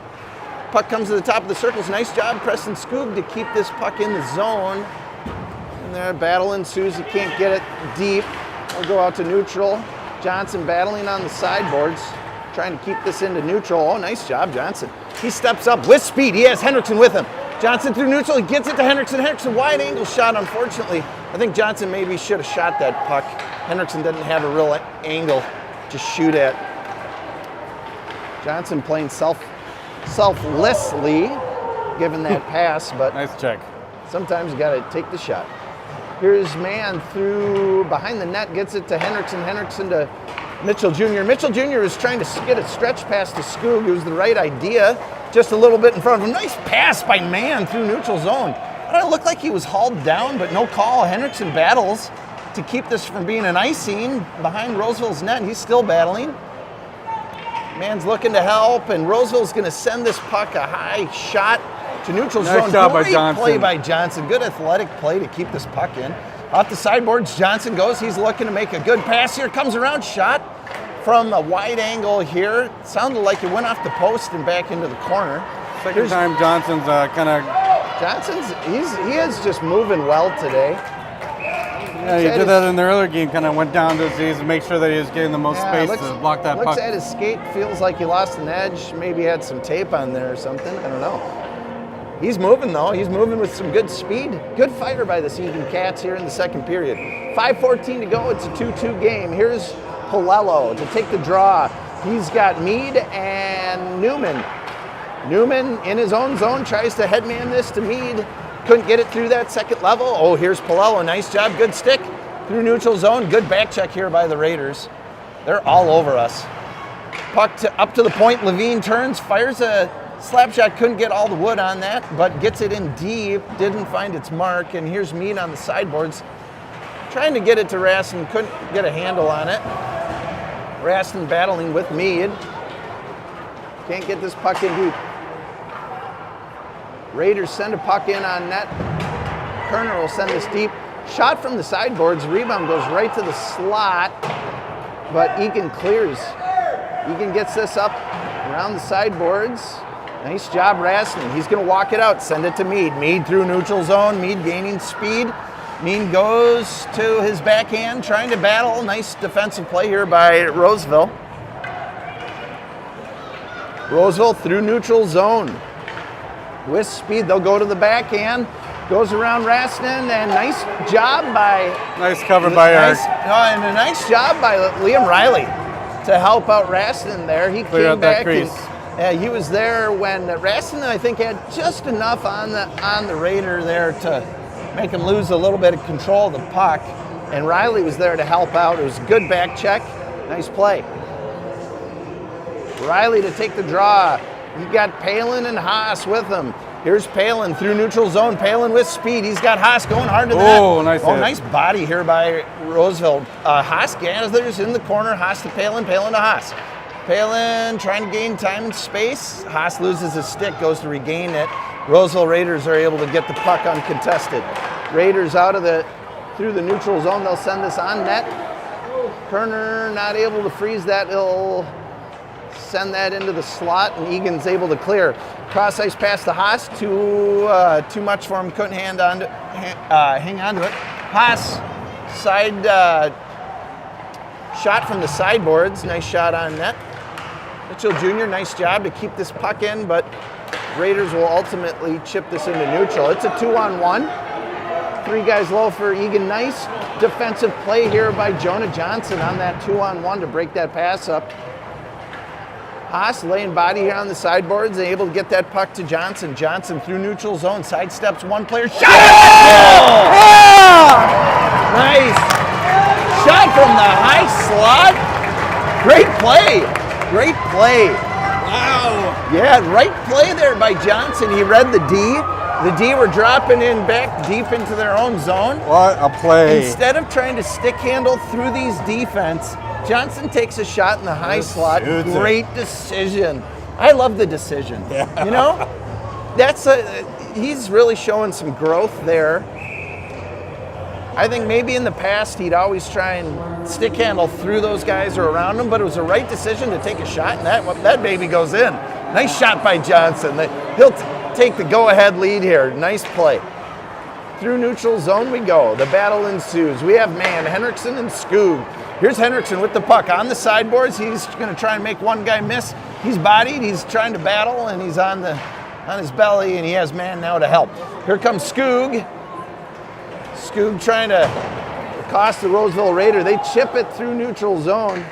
Puck comes to the top of the circles. Nice job, Preston Skoog, to keep this puck in the zone. And there, battle ensues. He can't get it deep. We'll go out to neutral. Johnson battling on the sideboards, trying to keep this into neutral. Oh, nice job, Johnson. He steps up with speed. He has Henriksen with him. Johnson through neutral. He gets it to Henriksen. Henriksen, wide angle shot, unfortunately. I think Johnson maybe should have shot that puck. Henriksen doesn't have a real angle to shoot at. Johnson playing selflessly, given that pass, but nice check. Sometimes you got to take the shot. Here's man through behind the net, gets it to Henriksen. Henriksen to Mitchell Jr. Mitchell Jr. is trying to get a stretch pass to Skoog. It was the right idea, just a little bit in front of him. Nice pass by man through neutral zone. It looked like he was hauled down, but no call. Henriksen battles to keep this from being an icing behind Roseville's net. He's still battling. Man's looking to help, and Roseville's going to send this puck a high shot to neutral zone. Nice job by Great Johnson. play by Johnson. Good athletic play to keep this puck in. Off the sideboards, Johnson goes. He's looking to make a good pass here. Comes around, shot from a wide angle here. Sounded like it went off the post and back into the corner. Second time Johnson's he is just moving well today. Yeah, he did that in the earlier game, kind of went down to his knees and make sure that he was getting the most space to block that puck. Looks at his skate, feels like he lost an edge, maybe had some tape on there or something, I don't know. He's moving though, he's moving with some good speed. Good fighter by the Eagan Cats here in the second period. 5:14 to go, it's a 2-2 game. Here's Palello to take the draw. He's got Mead and Newman. Newman in his own zone tries to headman this to Mead. Couldn't get it through that second level. Oh, here's Palello. Nice job. Good stick through neutral zone. Good back check here by the Raiders. They're all over us. Puck up to the point. Levine turns, fires a slap shot. Couldn't get all the wood on that, but gets it in deep. Didn't find its mark. And here's Mead on the sideboards. Trying to get it to Raston, couldn't get a handle on it. Raston battling with Mead. Can't get this puck in deep. Raiders send a puck in on net. Kerner will send this deep. Shot from the sideboards. Rebound goes right to the slot, but Eagan clears. Eagan gets this up around the sideboards. Nice job, Raston. He's going to walk it out, send it to Mead. Mead through neutral zone. Mead gaining speed. Mead goes to his backhand, trying to battle. Nice defensive play here by Roseville. Roseville through neutral zone. With speed, they'll go to the backhand. Goes around Raston, and nice job by... Nice cover by Eric. And a nice job by Liam Riley to help out Raston there. He Clear came out that back. crease. He was there when Raston, I think, had just enough on the Raider there to make him lose a little bit of control of the puck. And Riley was there to help out. It was a good back check. Nice play. Riley to take the draw. He got Palin and Haas with him. Here's Palin through neutral zone. Palin with speed. He's got Haas going hard to the net. Nice hit. Nice body here by Roseville. Haas gathers in the corner. Haas to Palin. Palin to Haas. Palin trying to gain time and space. Haas loses his stick, goes to regain it. Roseville Raiders are able to get the puck uncontested. Raiders out of through the neutral zone. They'll send this on net. Kerner not able to freeze that. He'll send that into the slot, and Egan's able to clear. Cross ice pass to Haas. Too much for him. Couldn't hang on to it. Haas side shot from the sideboards. Nice shot on net. Mitchell Jr., nice job to keep this puck in, but Raiders will ultimately chip this into neutral. It's a 2-on-1. 3 guys low for Eagan. Nice defensive play here by Jonah Johnson on that 2-on-1 to break that pass up. Haas laying body here on the sideboards and able to get that puck to Johnson. Johnson through neutral zone, sidesteps one player. Shot! Yeah! Nice. Shot from the high slot. Great play. Great play. Wow. Yeah, right play there by Johnson. He read the D. The D were dropping in back deep into their own zone. What a play. Instead of trying to stick handle through these defense, Johnson takes a shot in the high slot. Great decision. I love the decision. Yeah. You know, he's really showing some growth there. I think maybe in the past he'd always try and stick handle through those guys or around them, but it was the right decision to take a shot, and that baby goes in. Nice shot by Johnson. He'll take the go-ahead lead here. Nice play. Through neutral zone we go. The battle ensues. We have Henriksen and Skoog. Here's Henriksen with the puck on the sideboards. He's going to try and make one guy miss. He's bodied. He's trying to battle, and he's on his belly, and he has man now to help. Here comes Skoog. Skoog trying to cost the Roseville Raider. They chip it through neutral zone.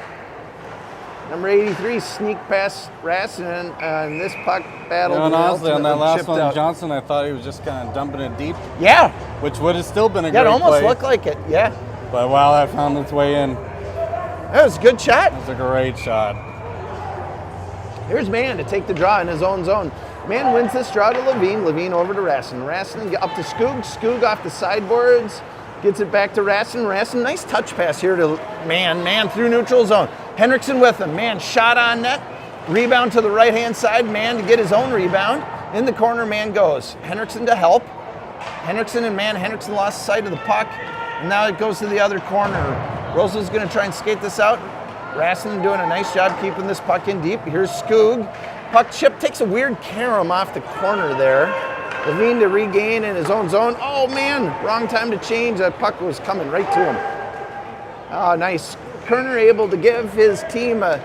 Number 83 sneak past Raston, and this puck battle. Honestly, on that last one, out. Johnson, I thought he was just kind of dumping it deep. Yeah. Which would have still been a great play. Yeah, it almost looked like it, yeah. But wow, that found its way in. That was a good shot. It was a great shot. Here's Mann to take the draw in his own zone. Mann wins this draw to Levine. Levine over to Raston. Raston up to Skoog. Skoog off the sideboards. Gets it back to Raston. Raston, nice touch pass here to Mann. Mann through neutral zone. Henriksen with him. Mann shot on net. Rebound to the right-hand side. Mann to get his own rebound. In the corner, Mann goes. Henriksen to help. Henriksen and Mann. Henriksen lost sight of the puck. And now it goes to the other corner. Roseville's going to try and skate this out. Raston doing a nice job keeping this puck in deep. Here's Skoog. Puck chip takes a weird carom off the corner there. Levine to regain in his own zone. Oh man, wrong time to change. That puck was coming right to him. Oh, nice. Kerner able to give his team a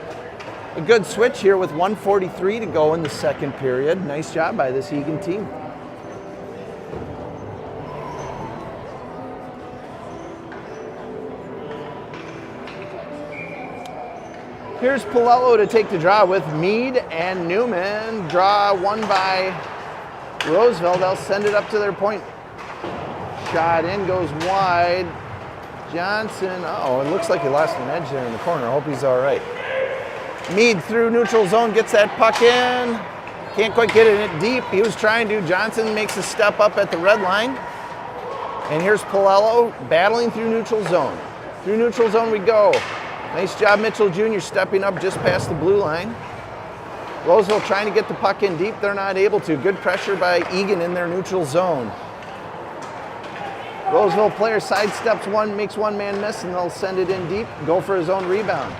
good switch here with 1:43 to go in the second period. Nice job by this Eagan team. Here's Palello to take the draw with Mead and Newman. Draw won by Roseville. They'll send it up to their point. Shot in, goes wide. Johnson, it looks like he lost an edge there in the corner. I hope he's all right. Mead through neutral zone, gets that puck in. Can't quite get it deep. He was trying to. Johnson makes a step up at the red line. And here's Palello battling through neutral zone. Through neutral zone we go. Nice job, Mitchell Jr. stepping up just past the blue line. Roseville trying to get the puck in deep. They're not able to. Good pressure by Eagan in their neutral zone. Roseville player sidesteps one, makes one man miss, and they'll send it in deep, go for his own rebound.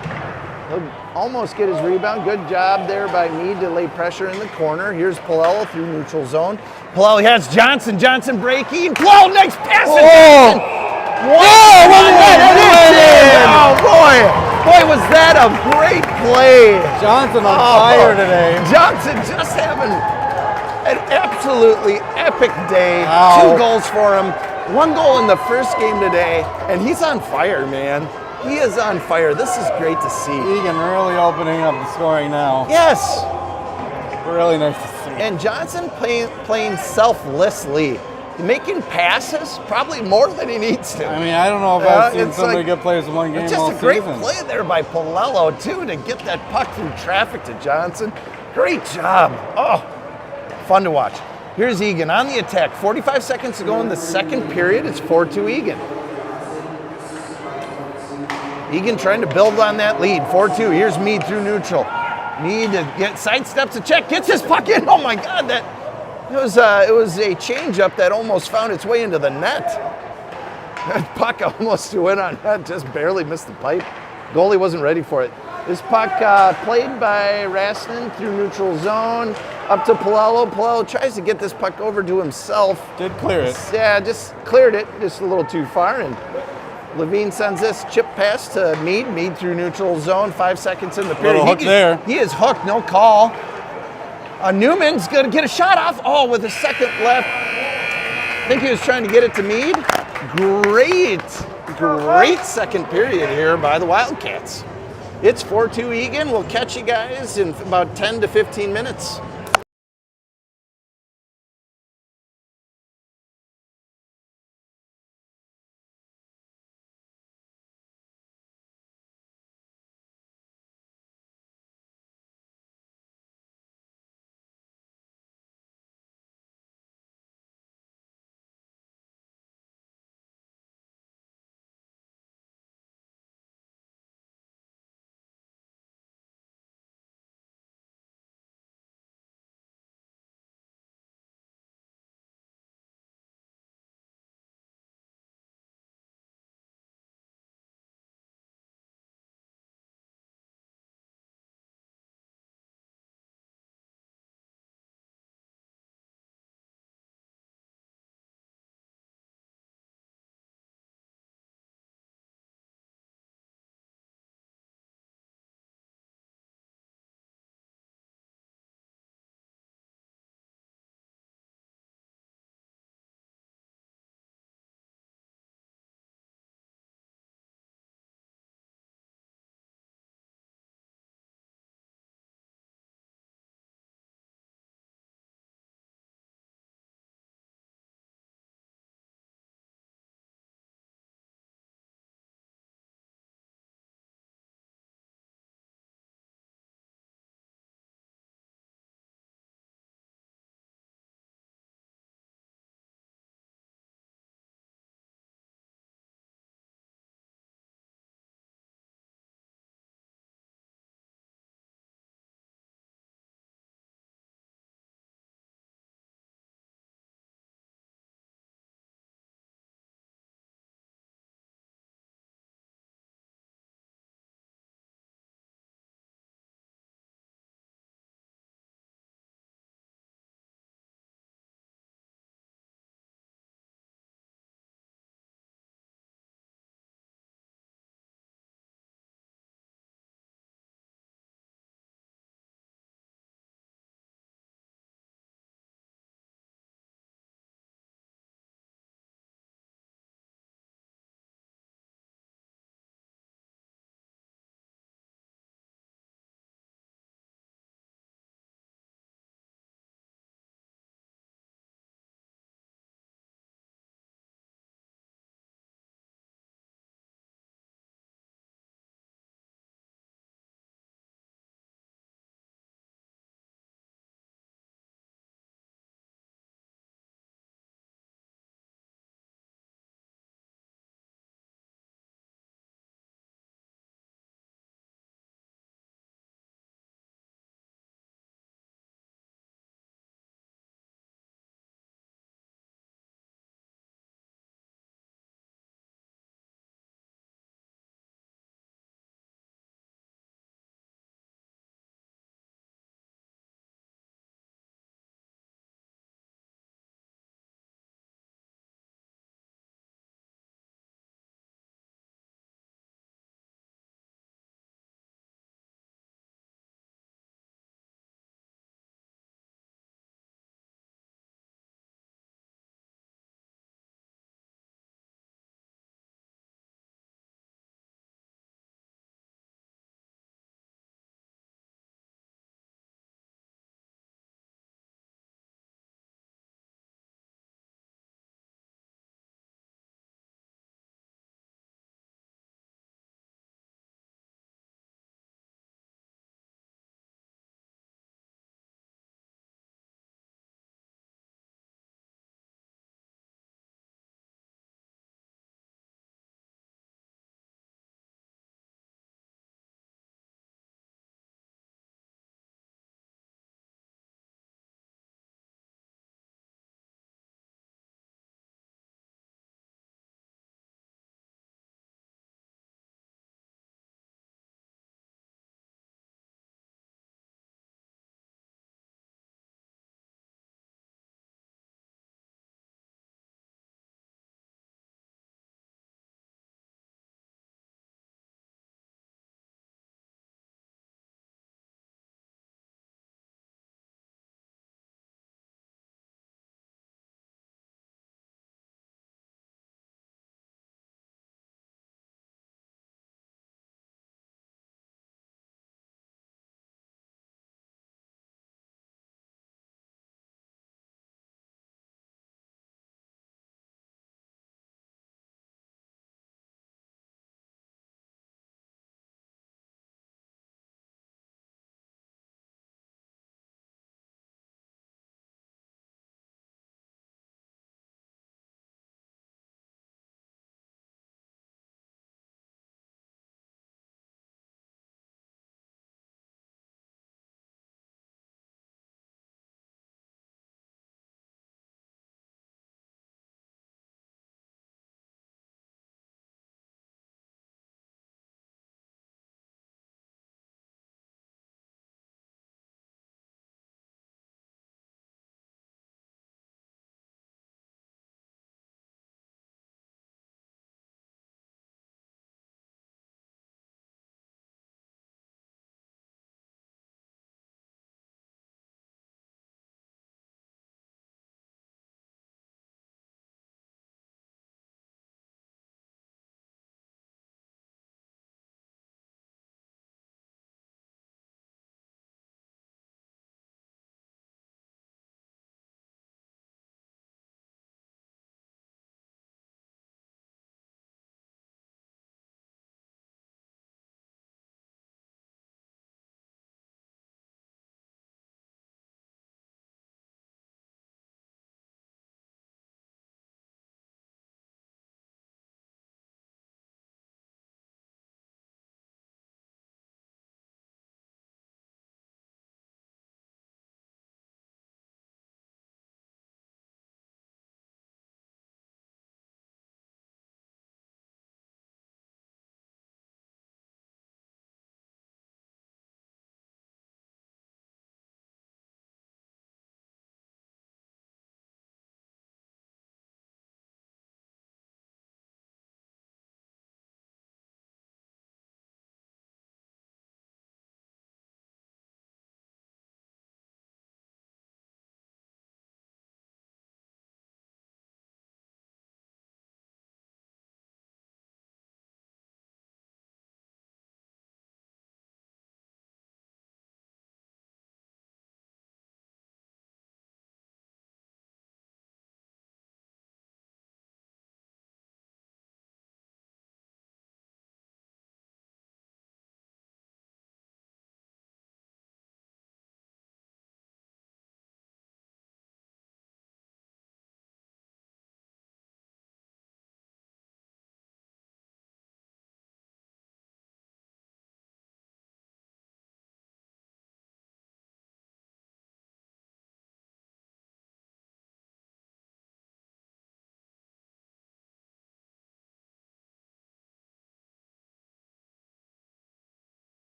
He'll almost get his rebound. Good job there by Meade to lay pressure in the corner. Here's Palello through neutral zone. Palello has Johnson. Johnson breaking. Whoa, nice pass. Oh! Whoa, wasn't that? Oh, boy. Boy, was that a great play. Johnson on fire today. Johnson just having an absolutely epic day. Wow. 2 goals for him. 1 goal in the first game today, and he's on fire, man. He is on fire. This is great to see. Eagan really opening up the scoring now. Yes. Really nice to see. And Johnson playing selflessly, making passes probably more than he needs to. I mean, I don't know if I've seen it's so many like- good players in one game It's just all a great season. play there by Palello, too, to get that puck through traffic to Johnson. Great job. Oh, fun to watch. Here's Eagan on the attack. 45 seconds to go in the second period. It's 4-2 Eagan. Eagan trying to build on that lead. 4-2. Here's Meade through neutral. Meade to get sidesteps a check. Gets his puck in. Oh, my God. It was a changeup that almost found its way into the net. That puck almost went on net. Just barely missed the pipe. Goalie wasn't ready for it. This puck played by Raston through neutral zone. Up to Palello. Palello tries to get this puck over to himself. Did clear it. Yeah, just cleared it just a little too far. And Levine sends this chip pass to Meade. Meade through neutral zone. 5 seconds in the period. Little hook there. He is hooked. No call. Newman's going to get a shot off. Oh, with a second left. I think he was trying to get it to Meade. Great second period here by the Wildcats. It's 4-2 Eagan. We'll catch you guys in about 10 to 15 minutes.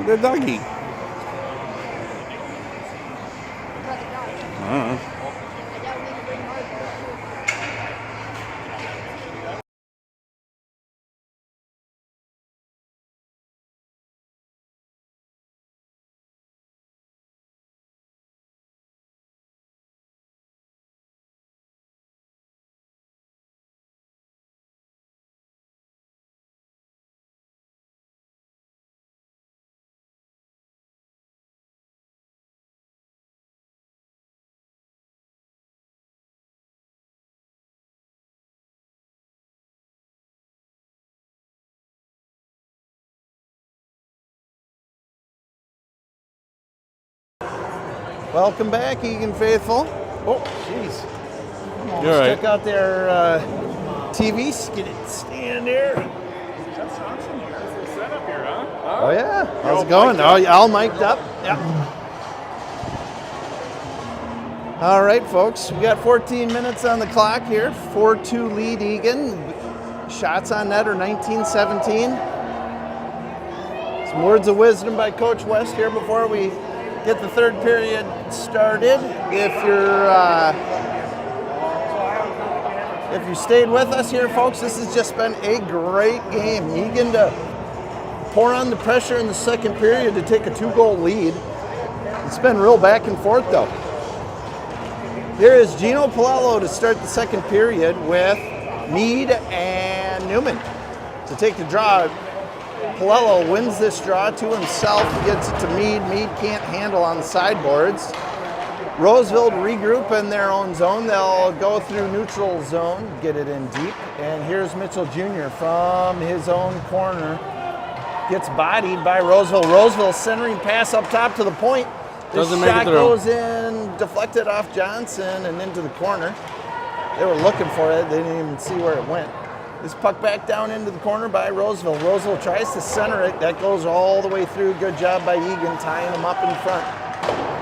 The doggy. Welcome back, Eagan faithful. Oh, jeez. You're right. Check out their TV stand here. That's awesome. That's a setup here, huh? Oh yeah. How's it going? Oh, all mic'd up. Yeah. All right, folks. We got 14 minutes on the clock here. 4-2 lead Eagan. Shots on net are 19-17. Some words of wisdom by Coach West here before we get the third period started. If you stayed with us here, folks, this has just been a great game. Eagan to pour on the pressure in the second period to take a 2-goal lead. It's been real back and forth, though. Here is Gino Palello to start the second period with Mead and Newman to take the draw. Palello wins this draw to himself, gets it to Mead. Mead can't handle on the sideboards. Roseville to regroup in their own zone. They'll go through neutral zone, get it in deep. And here's Mitchell Jr. from his own corner. Gets bodied by Roseville. Roseville centering pass up top to the point. This Doesn't make it shot through. goes in, deflected off Johnson and into the corner. They were looking for it. They didn't even see where it went. This puck back down into the corner by Roseville. Roseville tries to center it. That goes all the way through. Good job by Eagan tying him up in front.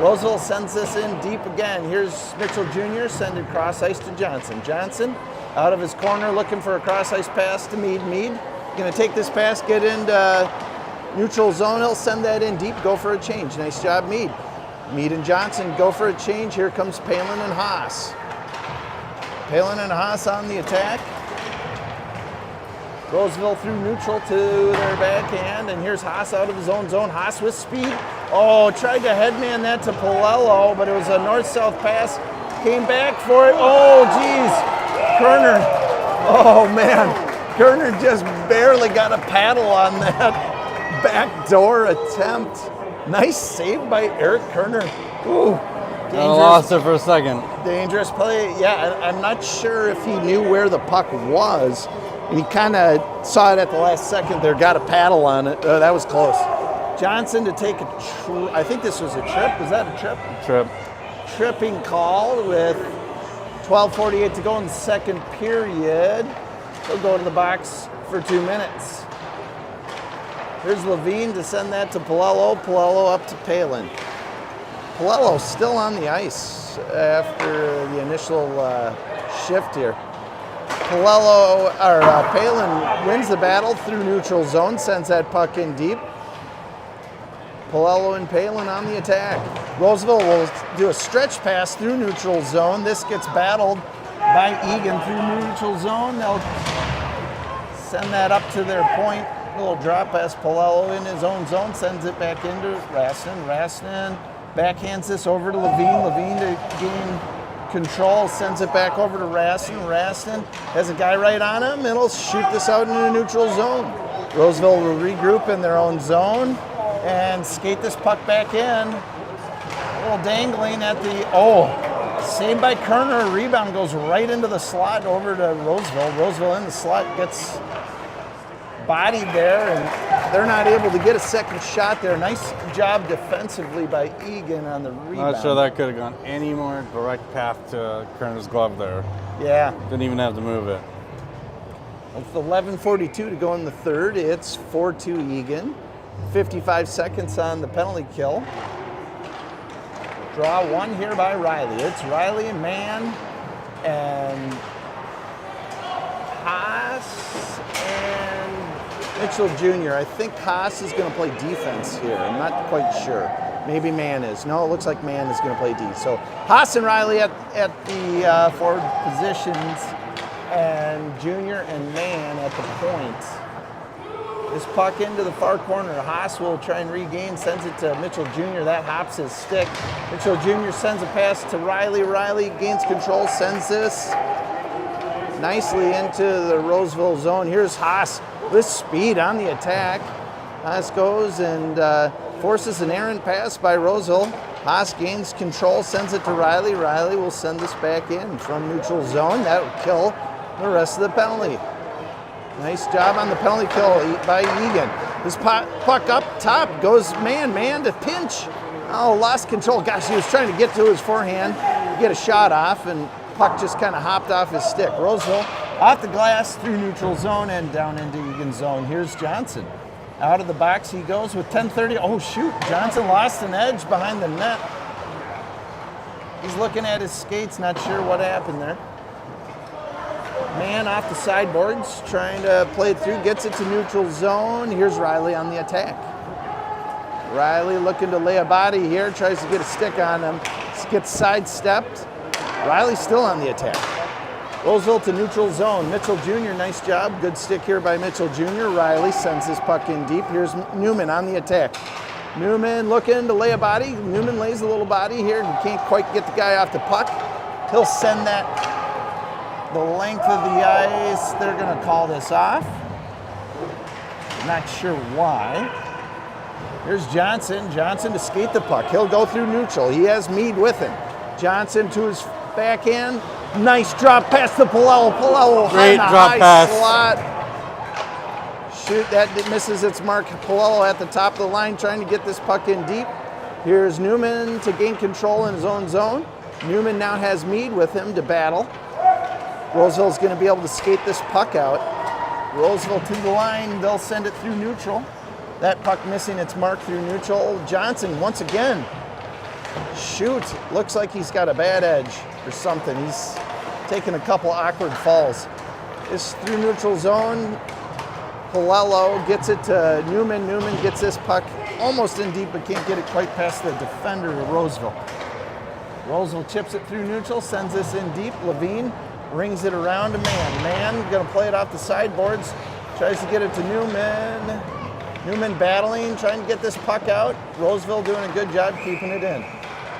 Roseville sends this in deep again. Here's Mitchell Jr. sending cross ice to Johnson. Johnson out of his corner looking for a cross ice pass to Mead. Mead going to take this pass, get into neutral zone. He'll send that in deep, go for a change. Nice job, Mead. Mead and Johnson go for a change. Here comes Palin and Haas. Palin and Haas on the attack. Roseville through neutral to their backhand, and here's Haas out of his own zone. Haas with speed. Oh, tried to headman that to Palello, but it was a north-south pass. Came back for it. Oh, geez. Kerner. Oh, man. Kerner just barely got a paddle on that backdoor attempt. Nice save by Eric Kerner. Ooh. I lost it for a second. Dangerous play. Yeah, I'm not sure if he knew where the puck was. And he kind of saw it at the last second there, got a paddle on it. That was close. Johnson to take a I think this was a trip. Was that a trip? Trip. Tripping call with 12:48 to go in the second period. He'll go to the box for 2 minutes. Here's Levine to send that to Palello. Palello up to Palin. Palello still on the ice after the initial shift here. Palin wins the battle through neutral zone, sends that puck in deep. Palello and Palin on the attack. Roseville will do a stretch pass through neutral zone. This gets battled by Eagan through neutral zone. They'll send that up to their point. A little drop pass. Palello in his own zone, sends it back into Raston. Raston backhands this over to Levine. Levine to gain control, sends it back over to Raston. Raston has a guy right on him, and he'll shoot this out into neutral zone. Roseville will regroup in their own zone and skate this puck back in. A little dangling at the, saved by Kerner. Rebound goes right into the slot over to Roseville. Roseville in the slot gets bodied there, and they're not able to get a second shot there. Nice job defensively by Eagan on the rebound. Not sure that could have gone any more direct path to Kerner's glove there. Yeah. Didn't even have to move it. With 11:42 to go in the third, it's 4-2 Eagan. 55 seconds on the penalty kill. Draw one here by Riley. It's Riley and Mann and Haas and Mitchell Jr. I think Haas is going to play defense here. I'm not quite sure. Maybe Mann is. No, it looks like Mann is going to play D. So Haas and Riley at the forward positions, and Jr. and Mann at the point. This puck into the far corner. Haas will try and regain, sends it to Mitchell Jr. That hops his stick. Mitchell Jr. sends a pass to Riley. Riley gains control, sends this nicely into the Roseville zone. Here's Haas with speed on the attack. Haas goes and forces an errant pass by Roseville. Haas gains control, sends it to Riley. Riley will send this back in from neutral zone. That will kill the rest of the penalty. Nice job on the penalty kill by Eagan. This puck up top goes man to pinch. Oh, lost control. Gosh, he was trying to get to his forehand, get a shot off, and puck just kind of hopped off his stick. Roseville off the glass through neutral zone and down into Eagan's zone. Here's Johnson. Out of the box he goes with 10:30. Oh, shoot. Johnson lost an edge behind the net. He's looking at his skates, not sure what happened there. Man off the sideboards, trying to play it through, gets it to neutral zone. Here's Riley on the attack. Riley looking to lay a body here, tries to get a stick on him. Gets sidestepped. Riley still on the attack. Roseville to neutral zone. Mitchell Jr., nice job. Good stick here by Mitchell Jr. Riley sends his puck in deep. Here's Newman on the attack. Newman looking to lay a body. Newman lays a little body here and can't quite get the guy off the puck. He'll send that the length of the ice. They're going to call this off. Not sure why. Here's Johnson. Johnson to skate the puck. He'll go through neutral. He has Mead with him. Johnson to his backhand. Nice drop pass to Palello. Palello Great on the drop high pass. slot. Shoot, that misses its mark. Palello at the top of the line trying to get this puck in deep. Here's Newman to gain control in his own zone. Newman now has Mead with him to battle. Roseville's going to be able to skate this puck out. Roseville to the line. They'll send it through neutral. That puck missing its mark through neutral. Johnson once again. Shoot, looks like he's got a bad edge or something. He's taking a couple awkward falls. It's through neutral zone. Palello gets it to Newman. Newman gets this puck almost in deep, but can't get it quite past the defender of Roseville. Roseville chips it through neutral, sends this in deep. Levine rings it around to Mann. Mann gonna play it off the sideboards, tries to get it to Newman. Newman battling, trying to get this puck out. Roseville doing a good job keeping it in.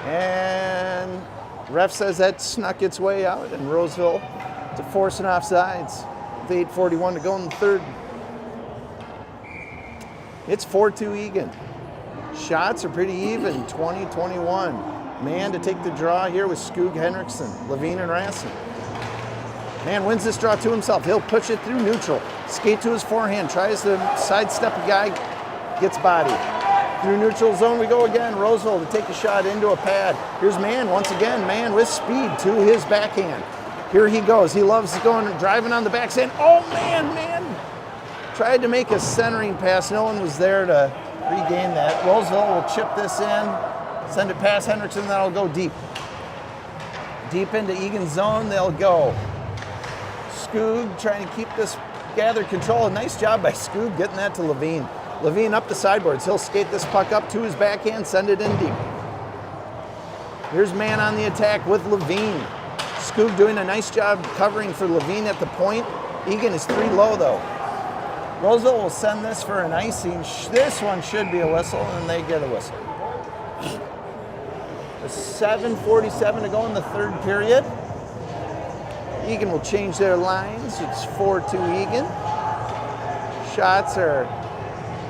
And ref says that snuck its way out, and Roseville to force an offsides with 8:41 to go in the third. It's 4-2 Eagan. Shots are pretty even, 20-21. Mann to take the draw here with Skoog, Henriksen, Levine, and Rassen. Mann wins this draw to himself. He'll push it through neutral. Skate to his forehand, tries to sidestep a guy, gets body. Through neutral zone we go again. Roseville to take a shot into a pad. Here's Mann once again. Mann with speed to his backhand. Here he goes. He loves going driving on the backhand. Oh man, tried to make a centering pass. No one was there to regain that. Roseville will chip this in, send it past Henriksen, that'll go deep. Deep into Eagan's zone, they'll go. Skoog trying to keep this, gather control. Nice job by Skoog getting that to Levine. Levine up the sideboards. He'll skate this puck up to his backhand, send it in deep. Here's Mann on the attack with Levine. Skoog doing a nice job covering for Levine at the point. Eagan is 3 low though. Roseville will send this for an icing. This one should be a whistle, and they get a whistle. With 7:47 to go in the third period. Eagan will change their lines. It's 4-2 Eagan. Shots are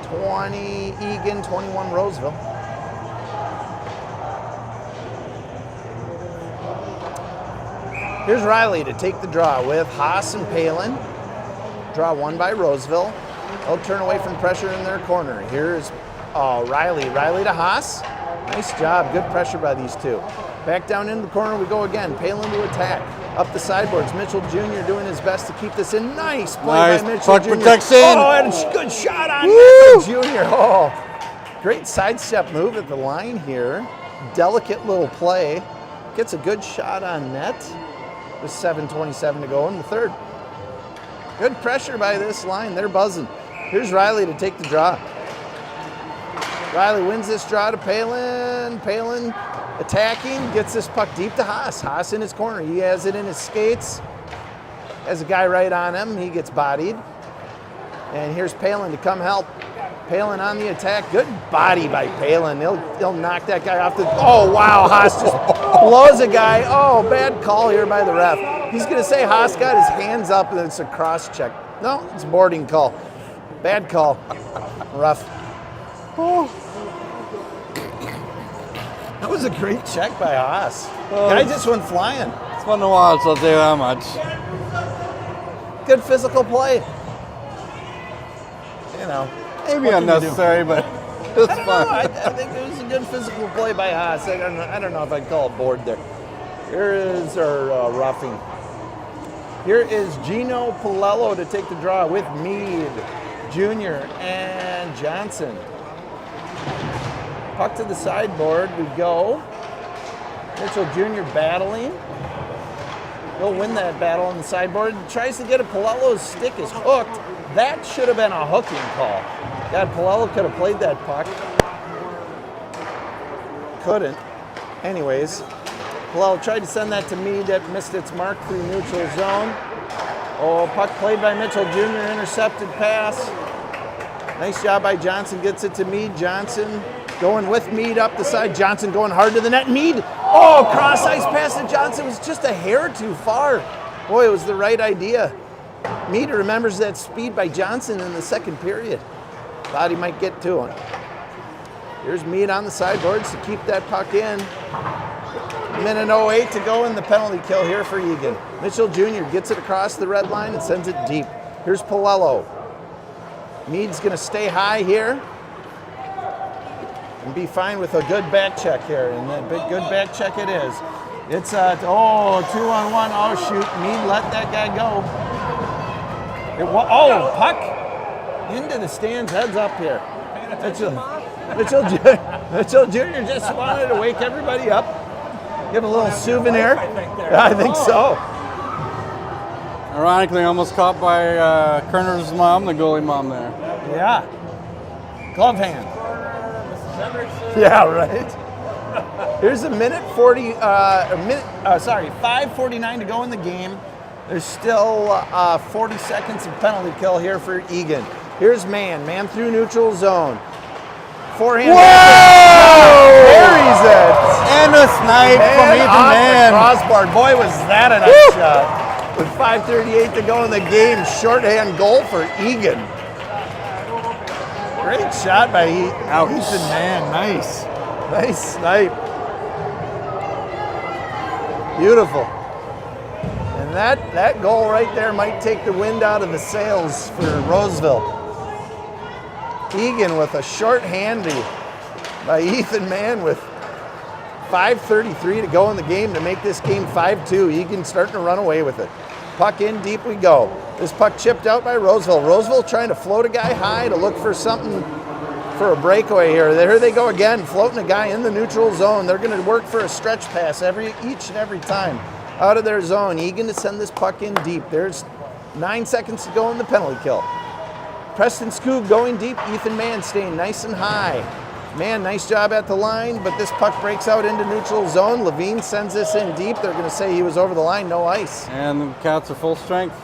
20 Eagan, 21 Roseville. Here's Riley to take the draw with Haas and Palin. Draw won by Roseville. They'll turn away from pressure in their corner. Here's Riley. Riley to Haas. Nice job. Good pressure by these two. Back down into the corner we go again. Palin to attack. Up the sideboards. Mitchell Jr. doing his best to keep this in. Nice play by Mitchell Jr. Protection. Oh, and a good shot on Mitchell Jr. Oh, great sidestep move at the line here. Delicate little play. Gets a good shot on net. With 7:27 to go in the third. Good pressure by this line. They're buzzing. Here's Riley to take the draw. Riley wins this draw to Palin. Palin attacking, gets this puck deep to Haas. Haas in his corner. He has it in his skates. Has a guy right on him. He gets bodied. And here's Palin to come help. Palin on the attack. Good body by Palin. He'll knock that guy off the... Oh, wow. Haas just blows a guy. Oh, bad call here by the ref. He's going to say Haas got his hands up and it's a cross check. No, it's a boarding call. Bad call. Rough. Oh. That was a great check by Haas. Guy just went flying. It's fun to watch, I'll tell you that much. Good physical play. You know. Maybe unnecessary, but it's fun. I think it was a good physical play by Haas. I don't know if I'd call it board there. Here is our roughing. Here is Gino Palello to take the draw with Mead, Jr., and Johnson. Puck to the sideboard, we go. Mitchell Jr. battling. He'll win that battle on the sideboard. Tries to get it. Palello's stick is hooked. That should have been a hooking call. God, Palello could have played that puck. Couldn't. Anyways, Palello tried to send that to Mead. That missed its mark through neutral zone. Oh, puck played by Mitchell Jr. Intercepted pass. Nice job by Johnson. Gets it to Mead. Johnson going with Mead up the side. Johnson going hard to the net. Mead. Oh, cross ice pass to Johnson was just a hair too far. Boy, it was the right idea. Mead remembers that speed by Johnson in the second period. Thought he might get to him. Here's Mead on the sideboards to keep that puck in. Minute 08 to go in the penalty kill here for Eagan. Mitchell Jr. gets it across the red line and sends it deep. Here's Palello. Mead's going to stay high here and be fine with a good back check here. And a big good back check it is. It's a 2-on-1. Oh, shoot. Mead let that guy go. Puck into the stands. Heads up here. Mitchell Jr. just wanted to wake everybody up. Give a little souvenir. I think so. Ironically, almost caught by Kerner's mom, the goalie mom there. Yeah. Glove hand. Yeah, right. Here's a minute 5:49 to go in the game. There's still 40 seconds of penalty kill here for Eagan. Here's man through neutral zone. Forehand. Whoa! Buries it. And a snipe from Ethan Man. Crossbar. Boy, was that a nice shot. With 5:38 to go in the game, shorthand goal for Eagan. Great shot by Ethan Mann. Nice snipe. Beautiful. And that goal right there might take the wind out of the sails for Roseville. Eagan with a short handy by Ethan Mann with 5:33 to go in the game to make this game 5-2. Eagan starting to run away with it. Puck in deep we go. This puck chipped out by Roseville. Roseville trying to float a guy high to look for something for a breakaway here. There they go again, floating a guy in the neutral zone. They're going to work for a stretch pass each and every time out of their zone. Eagan to send this puck in deep. There's 9 seconds to go in the penalty kill. Preston Skoog going deep. Ethan Mann staying nice and high. Man, nice job at the line, but this puck breaks out into neutral zone. Levine sends this in deep. They're going to say he was over the line, no ice. And the Cats are full strength.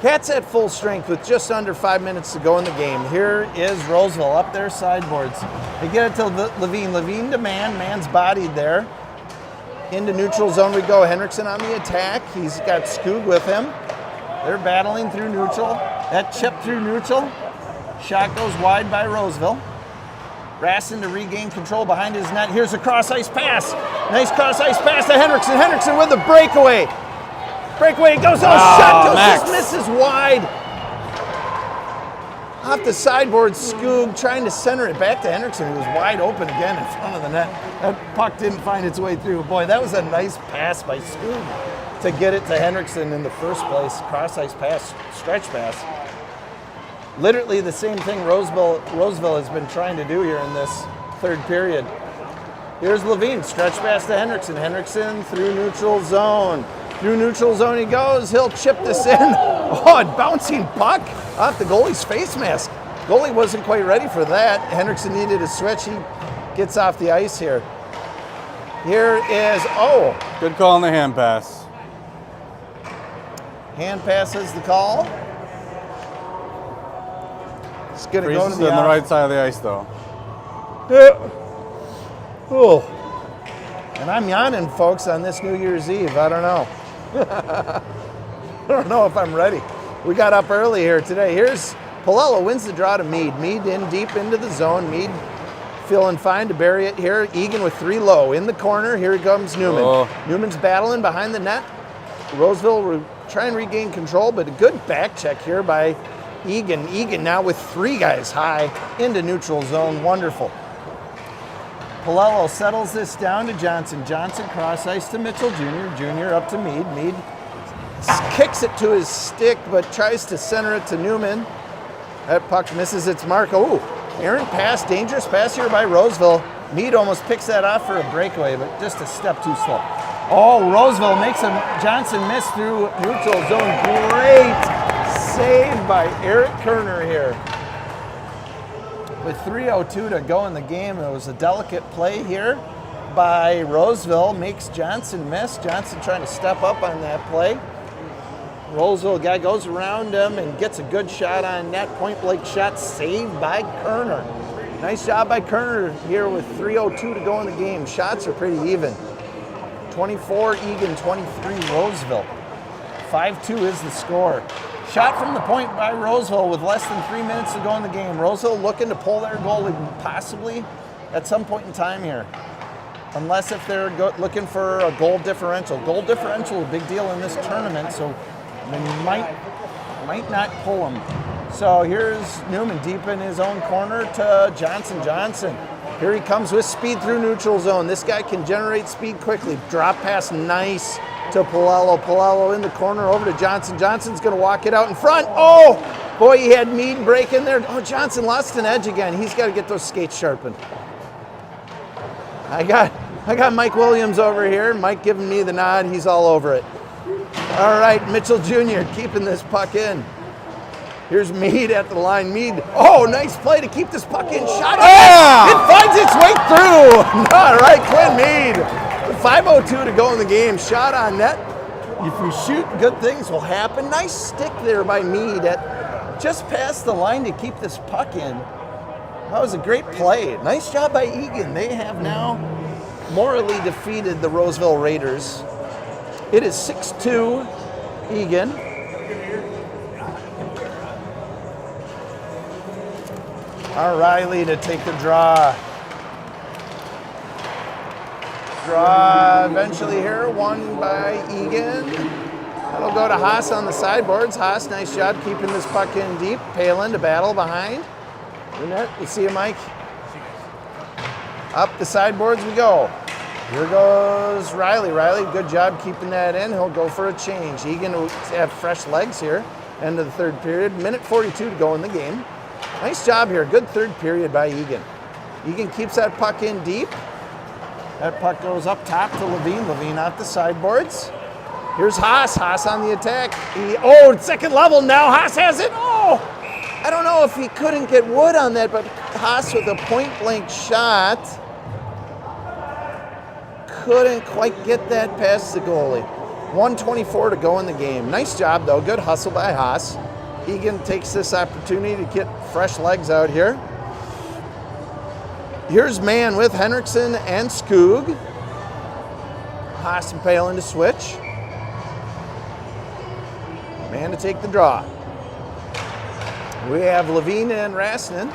Cats at full strength with just under 5 minutes to go in the game. Here is Roseville up their sideboards. They get it to Levine. Levine to Man. Man's bodied there. Into neutral zone we go. Henriksen on the attack. He's got Skoog with him. They're battling through neutral. That chip through neutral. Shot goes wide by Roseville. Rasson to regain control behind his net. Here's a cross-ice pass. Nice cross-ice pass to Henriksen. Henriksen with the breakaway. Breakaway goes, shot goes, just misses wide. Off the sideboard, Skoog trying to center it back to Henriksen, who was wide open again in front of the net. That puck didn't find its way through. Boy, that was a nice pass by Skoog to get it to Henriksen in the first place. Cross-ice pass, stretch pass. Literally the same thing Roseville has been trying to do here in this third period. Here's Levine, stretch pass to Henriksen. Henriksen through neutral zone. Through neutral zone he goes. He'll chip this in. Oh, a bouncing puck off the goalie's face mask. Goalie wasn't quite ready for that. Henriksen needed a switch. He gets off the ice here. Here is, oh. Good call on the hand pass. Hand pass is the call. It's going to go to Freezes the on the right side of the ice, though. Oh. And I'm yawning, folks, on this New Year's Eve. I don't know. I don't know if I'm ready. We got up early here today. Here's Palello wins the draw to Mead. Mead in deep into the zone. Mead feeling fine to bury it here. Eagan with 3 low in the corner. Here comes Newman. Oh. Newman's battling behind the net. Roseville will try and regain control, but a good back check here by Eagan. Eagan now with 3 guys high into neutral zone. Wonderful. Palello settles this down to Johnson. Johnson cross ice to Mitchell Jr. Jr. up to Mead. Mead kicks it to his stick, but tries to center it to Newman. That puck misses its mark. Oh, errant pass, dangerous pass here by Roseville. Mead almost picks that off for a breakaway, but just a step too slow. Oh, Roseville makes him, Johnson miss through neutral zone. Great save by Eric Kerner here. With 3:02 to go in the game, it was a delicate play here by Roseville. Makes Johnson miss. Johnson trying to step up on that play. Roseville guy goes around him and gets a good shot on net. Point blank shot saved by Kerner. Nice job by Kerner here with 3:02 to go in the game. Shots are pretty even. 24 Eagan, 23 Roseville. 5-2 is the score. Shot from the point by Roseville with less than 3 minutes to go in the game. Roseville looking to pull their goal possibly at some point in time here. Unless if they're looking for a goal differential. Goal differential is a big deal in this tournament, so they might not pull them. So here's Newman deep in his own corner to Johnson. Johnson. Here he comes with speed through neutral zone. This guy can generate speed quickly. Drop pass nice to Palello. Palello in the corner over to Johnson. Johnson's going to walk it out in front. Oh, boy, he had Mead break in there. Oh, Johnson lost an edge again. He's got to get those skates sharpened. I got Mike Williams over here. Mike giving me the nod. He's all over it. All right, Mitchell Jr. keeping this puck in. Here's Mead at the line. Mead, oh, nice play to keep this puck in. Shot it. It finds its way through. All right, Quinn Mead. 5:02 to go in the game. Shot on net. If you shoot, good things will happen. Nice stick there by Mead at just past the line to keep this puck in. That was a great play. Nice job by Eagan. They have now morally defeated the Roseville Raiders. It is 6-2 Eagan. O'Reilly to take the draw. Draw eventually here, won by Eagan. That'll go to Haas on the sideboards. Haas, nice job keeping this puck in deep. Palin to battle behind the net. You see it, Mike? Up the sideboards we go. Here goes Riley. Riley, good job keeping that in. He'll go for a change. Eagan will have fresh legs here. End of the third period. Minute 42 to go in the game. Nice job here. Good third period by Eagan. Eagan keeps that puck in deep. That puck goes up top to Levine. Levine out the sideboards. Here's Haas. Haas on the attack. Second level now. Haas has it. Oh, I don't know if he couldn't get wood on that, but Haas with a point blank shot couldn't quite get that past the goalie. 1:24 to go in the game. Nice job though. Good hustle by Haas. Eagan takes this opportunity to get fresh legs out here. Here's man with Henriksen and Skoog. Haas and Palin to switch. Man to take the draw. We have Levine and Rastanen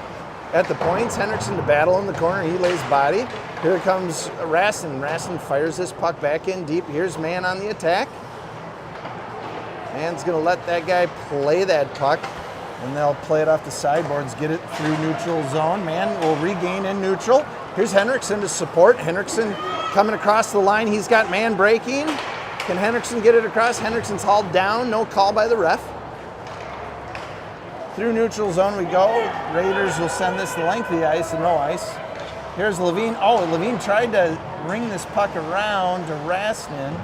at the points. Henriksen to battle in the corner. He lays body. Here comes Rastanen. Rastanen fires this puck back in deep. Here's man on the attack. Man's going to let that guy play that puck, and they'll play it off the sideboards, get it through neutral zone. Man will regain in neutral. Here's Henriksen to support. Henriksen coming across the line. He's got man breaking. Can Henriksen get it across? Henriksen's hauled down. No call by the ref. Through neutral zone we go. Raiders will send this the length of the ice and no ice. Here's Levine. Oh, Levine tried to ring this puck around to Rastanen.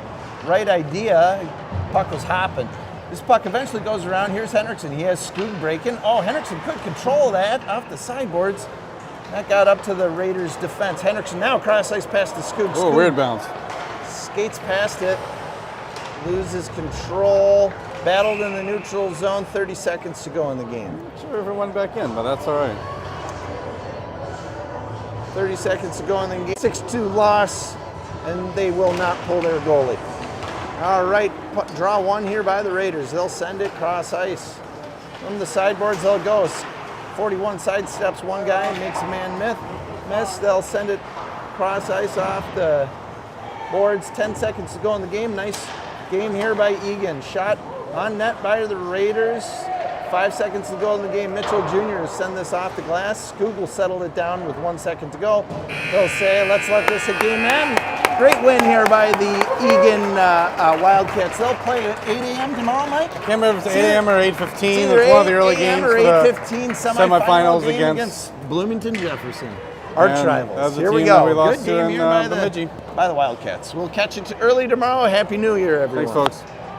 right idea. Puck was hopping. This puck eventually goes around. Here's Henriksen. He has Skoog breaking. Oh, Henriksen could control that off the sideboards. That got up to the Raiders' defense. Henriksen now cross ice past the Skoog. Oh, weird bounce. Skates past it. Loses control. Battled in the neutral zone. 30 seconds to go in the game. Not sure if it went back in, but that's all right. 30 seconds to go in the game. 6-2 loss, and they will not pull their goalie. All right, draw one here by the Raiders. They'll send it cross ice. From the sideboards, they'll go. 41 sidesteps one guy, makes a man miss. They'll send it cross ice off the boards. 10 seconds to go in the game. Nice game here by Eagan. Shot on net by the Raiders. 5 seconds to go in the game. Mitchell Jr. will send this off the glass. Skoog will settle it down with 1 second to go. They'll say, let's let this game end. Great win here by the Eagan Wildcats. They'll play at 8 a.m. tomorrow night. Can't remember if it's 8 a.m. or 8:15. It's It's one of the early games or for the 8:15 semifinals game against Bloomington Jefferson. Arch And that rivals. was the Here we team that go. we lost Good to game in, here by Bemidji. by the Wildcats. We'll catch you early tomorrow. Happy New Year, everyone. Thanks, folks.